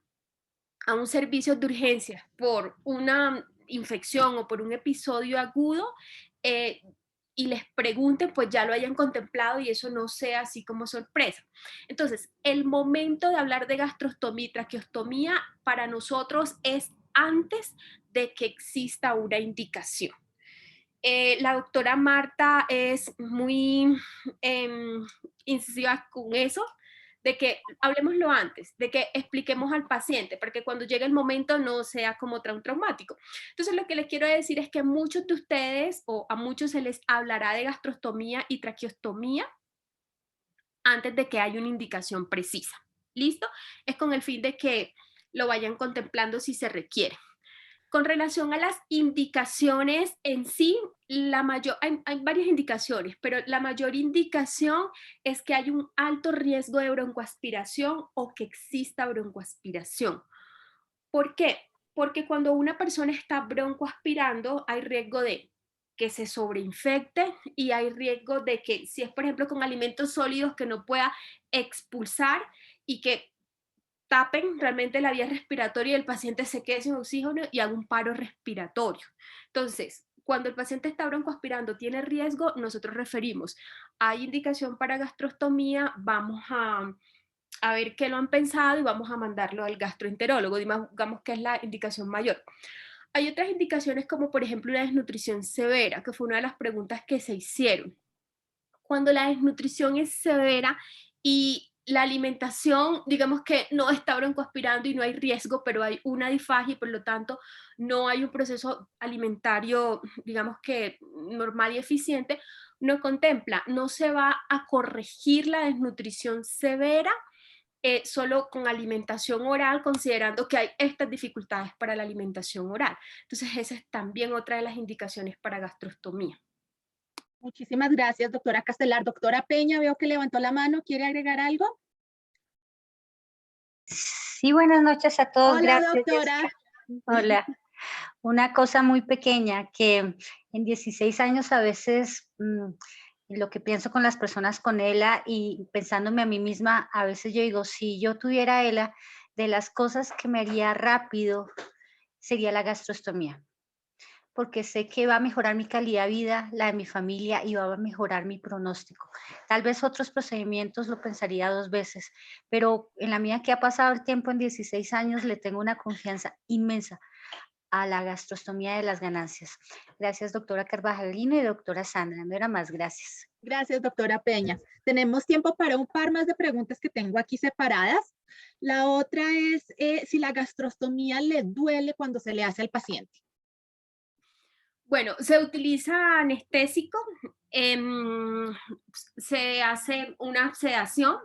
S3: a un servicio de urgencia por una infección o por un episodio agudo y les pregunten, pues ya lo hayan contemplado y eso no sea así como sorpresa. Entonces, el momento de hablar de gastrostomía y traqueostomía para nosotros es antes de que exista una indicación. La doctora Marta es muy incisiva con eso, de que hablemoslo antes, de que expliquemos al paciente, para que cuando llegue el momento no sea como traumático. Entonces, lo que les quiero decir es que muchos de ustedes, o a muchos se les hablará de gastrostomía y traqueostomía antes de que haya una indicación precisa. ¿Listo? Es con el fin de que lo vayan contemplando si se requiere. Con relación a las indicaciones en sí, hay varias indicaciones, pero la mayor indicación es que hay un alto riesgo de broncoaspiración o que exista broncoaspiración. ¿Por qué? Porque cuando una persona está broncoaspirando, hay riesgo de que se sobreinfecte y hay riesgo de que, si es por ejemplo con alimentos sólidos, que no pueda expulsar y que tapen realmente la vía respiratoria y el paciente se quede sin oxígeno y haga un paro respiratorio. Entonces, cuando el paciente está broncoaspirando, tiene riesgo, nosotros referimos. Hay indicación para gastrostomía, vamos a ver qué lo han pensado y vamos a mandarlo al gastroenterólogo, digamos que es la indicación mayor. Hay otras indicaciones como por ejemplo una desnutrición severa, que fue una de las preguntas que se hicieron. Cuando la desnutrición es severa y la alimentación, digamos que no está broncoaspirando y no hay riesgo, pero hay una disfagia y por lo tanto no hay un proceso alimentario, digamos que normal y eficiente, no contempla, no se va a corregir la desnutrición severa solo con alimentación oral, considerando que hay estas dificultades para la alimentación oral. Entonces, esa es también otra de las indicaciones para gastrostomía.
S1: Muchísimas gracias, doctora Castelar. Doctora Peña, veo que levantó la mano. ¿Quiere agregar algo?
S5: Sí, buenas noches a todos.
S1: Hola,
S5: Gracias,
S1: doctora.
S5: Jessica. Hola. Una cosa muy pequeña, que en 16 años a veces lo que pienso con las personas con ELA y pensándome a mí misma, a veces yo digo, si yo tuviera ELA, de las cosas que me haría rápido sería la gastrostomía. porque sé que va a mejorar mi calidad de vida, la de mi familia y va a mejorar mi pronóstico. Tal vez otros procedimientos lo pensaría 2 veces, pero en la medida que ha pasado el tiempo, en 16 años, le tengo una confianza inmensa a la gastrostomía de las ganancias. Gracias, doctora Carvajalino y doctora Sandra. No era más, gracias.
S1: Gracias, doctora Peña. Tenemos tiempo para un par más de preguntas que tengo aquí separadas. La otra es si la gastrostomía le duele cuando se le hace al paciente.
S3: Bueno, se utiliza anestésico, se hace una sedación,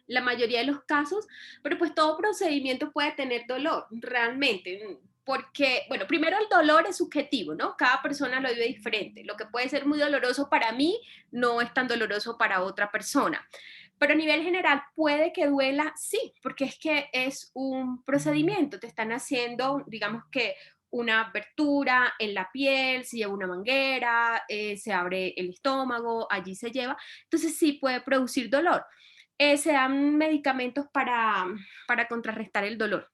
S3: la mayoría de los casos, pero pues todo procedimiento puede tener dolor, realmente, porque, bueno, primero el dolor es subjetivo, ¿no? Cada persona lo vive diferente. Lo que puede ser muy doloroso para mí no es tan doloroso para otra persona. Pero a nivel general, ¿puede que duela? Sí, porque es que es un procedimiento. Te están haciendo, digamos que una abertura en la piel, se lleva una manguera, se abre el estómago, allí se lleva. Entonces sí puede producir dolor. Se dan medicamentos para contrarrestar el dolor.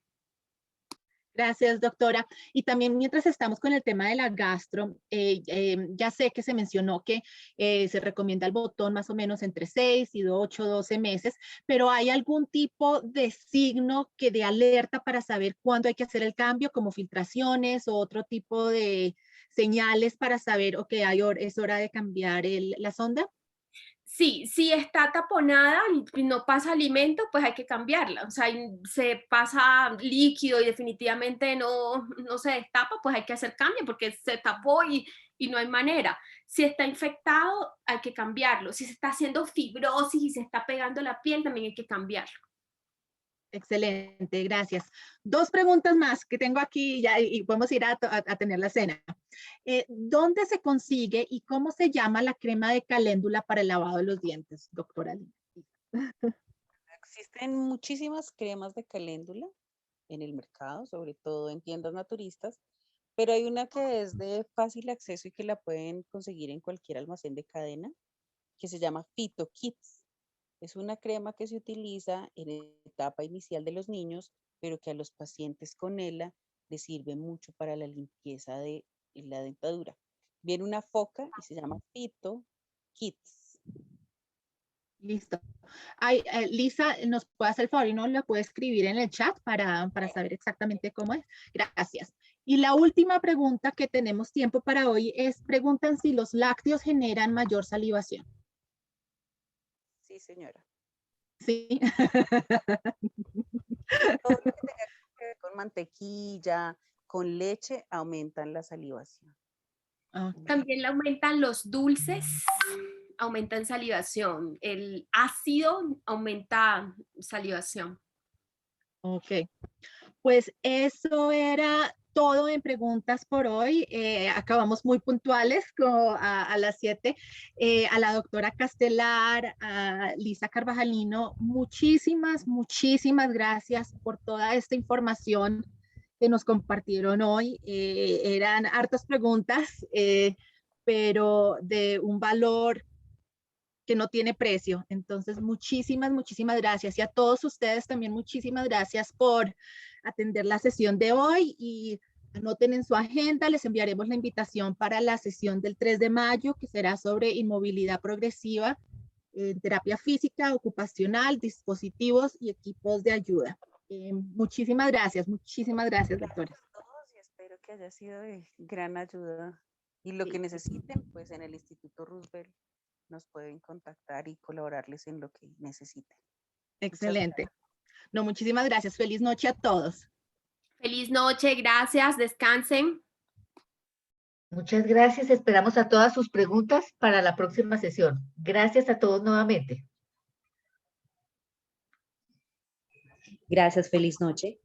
S1: Gracias, doctora. Y también mientras estamos con el tema de la gastro, ya sé que se mencionó que se recomienda el botón más o menos entre 6 y 8, 12 meses, pero ¿hay algún tipo de signo que de alerta para saber cuándo hay que hacer el cambio, como filtraciones o otro tipo de señales para saber, ok, es hora de cambiar la sonda?
S3: Sí, si está taponada y no pasa alimento, pues hay que cambiarla. O sea, se pasa líquido y definitivamente no se destapa, pues hay que hacer cambio porque se tapó y no hay manera. Si está infectado, hay que cambiarlo. Si se está haciendo fibrosis y se está pegando la piel, también hay que cambiarlo.
S1: Excelente, gracias. 2 preguntas más que tengo aquí ya y podemos ir a tener la cena. ¿Dónde se consigue y cómo se llama la crema de caléndula para el lavado de los dientes, doctora Lina?
S4: Existen muchísimas cremas de caléndula en el mercado, sobre todo en tiendas naturistas, pero hay una que es de fácil acceso y que la pueden conseguir en cualquier almacén de cadena, que se llama Phyto Kids. Es una crema que se utiliza en la etapa inicial de los niños, pero que a los pacientes con ELA les sirve mucho para la limpieza de la dentadura. Viene una foca y se llama Phyto Kids.
S1: Listo. Ay, Lisa, ¿nos puede hacer el favor y nos lo puede escribir en el chat para saber exactamente cómo es? Gracias. Y la última pregunta que tenemos tiempo para hoy es, preguntan si los lácteos generan mayor salivación.
S4: Sí, señora.
S1: Sí.
S4: Todo lo que tenga que ver con mantequilla, con leche, aumentan la salivación.
S1: Okay.
S3: También le aumentan los dulces, aumentan salivación. El ácido aumenta salivación.
S1: Ok. Pues eso era todo en preguntas por hoy. Acabamos muy puntuales a las 7. A la doctora Castelar, a Lisa Carvajalino, muchísimas gracias por toda esta información que nos compartieron hoy. Eran hartas preguntas, pero de un valor que no tiene precio. Entonces, muchísimas gracias. Y a todos ustedes también muchísimas gracias por atender la sesión de hoy y anoten en su agenda, les enviaremos la invitación para la sesión del 3 de mayo, que será sobre inmovilidad progresiva, terapia física, ocupacional, dispositivos y equipos de ayuda. Muchísimas gracias, doctores.
S4: A todos y espero que haya sido de gran ayuda. Y lo que necesiten, pues en el Instituto Roosevelt nos pueden contactar y colaborarles en lo que necesiten.
S1: Excelente. No, muchísimas gracias. Feliz noche a todos.
S3: Feliz noche, gracias, descansen.
S2: Muchas gracias. Esperamos a todas sus preguntas para la próxima sesión. Gracias a todos nuevamente.
S6: Gracias, feliz noche.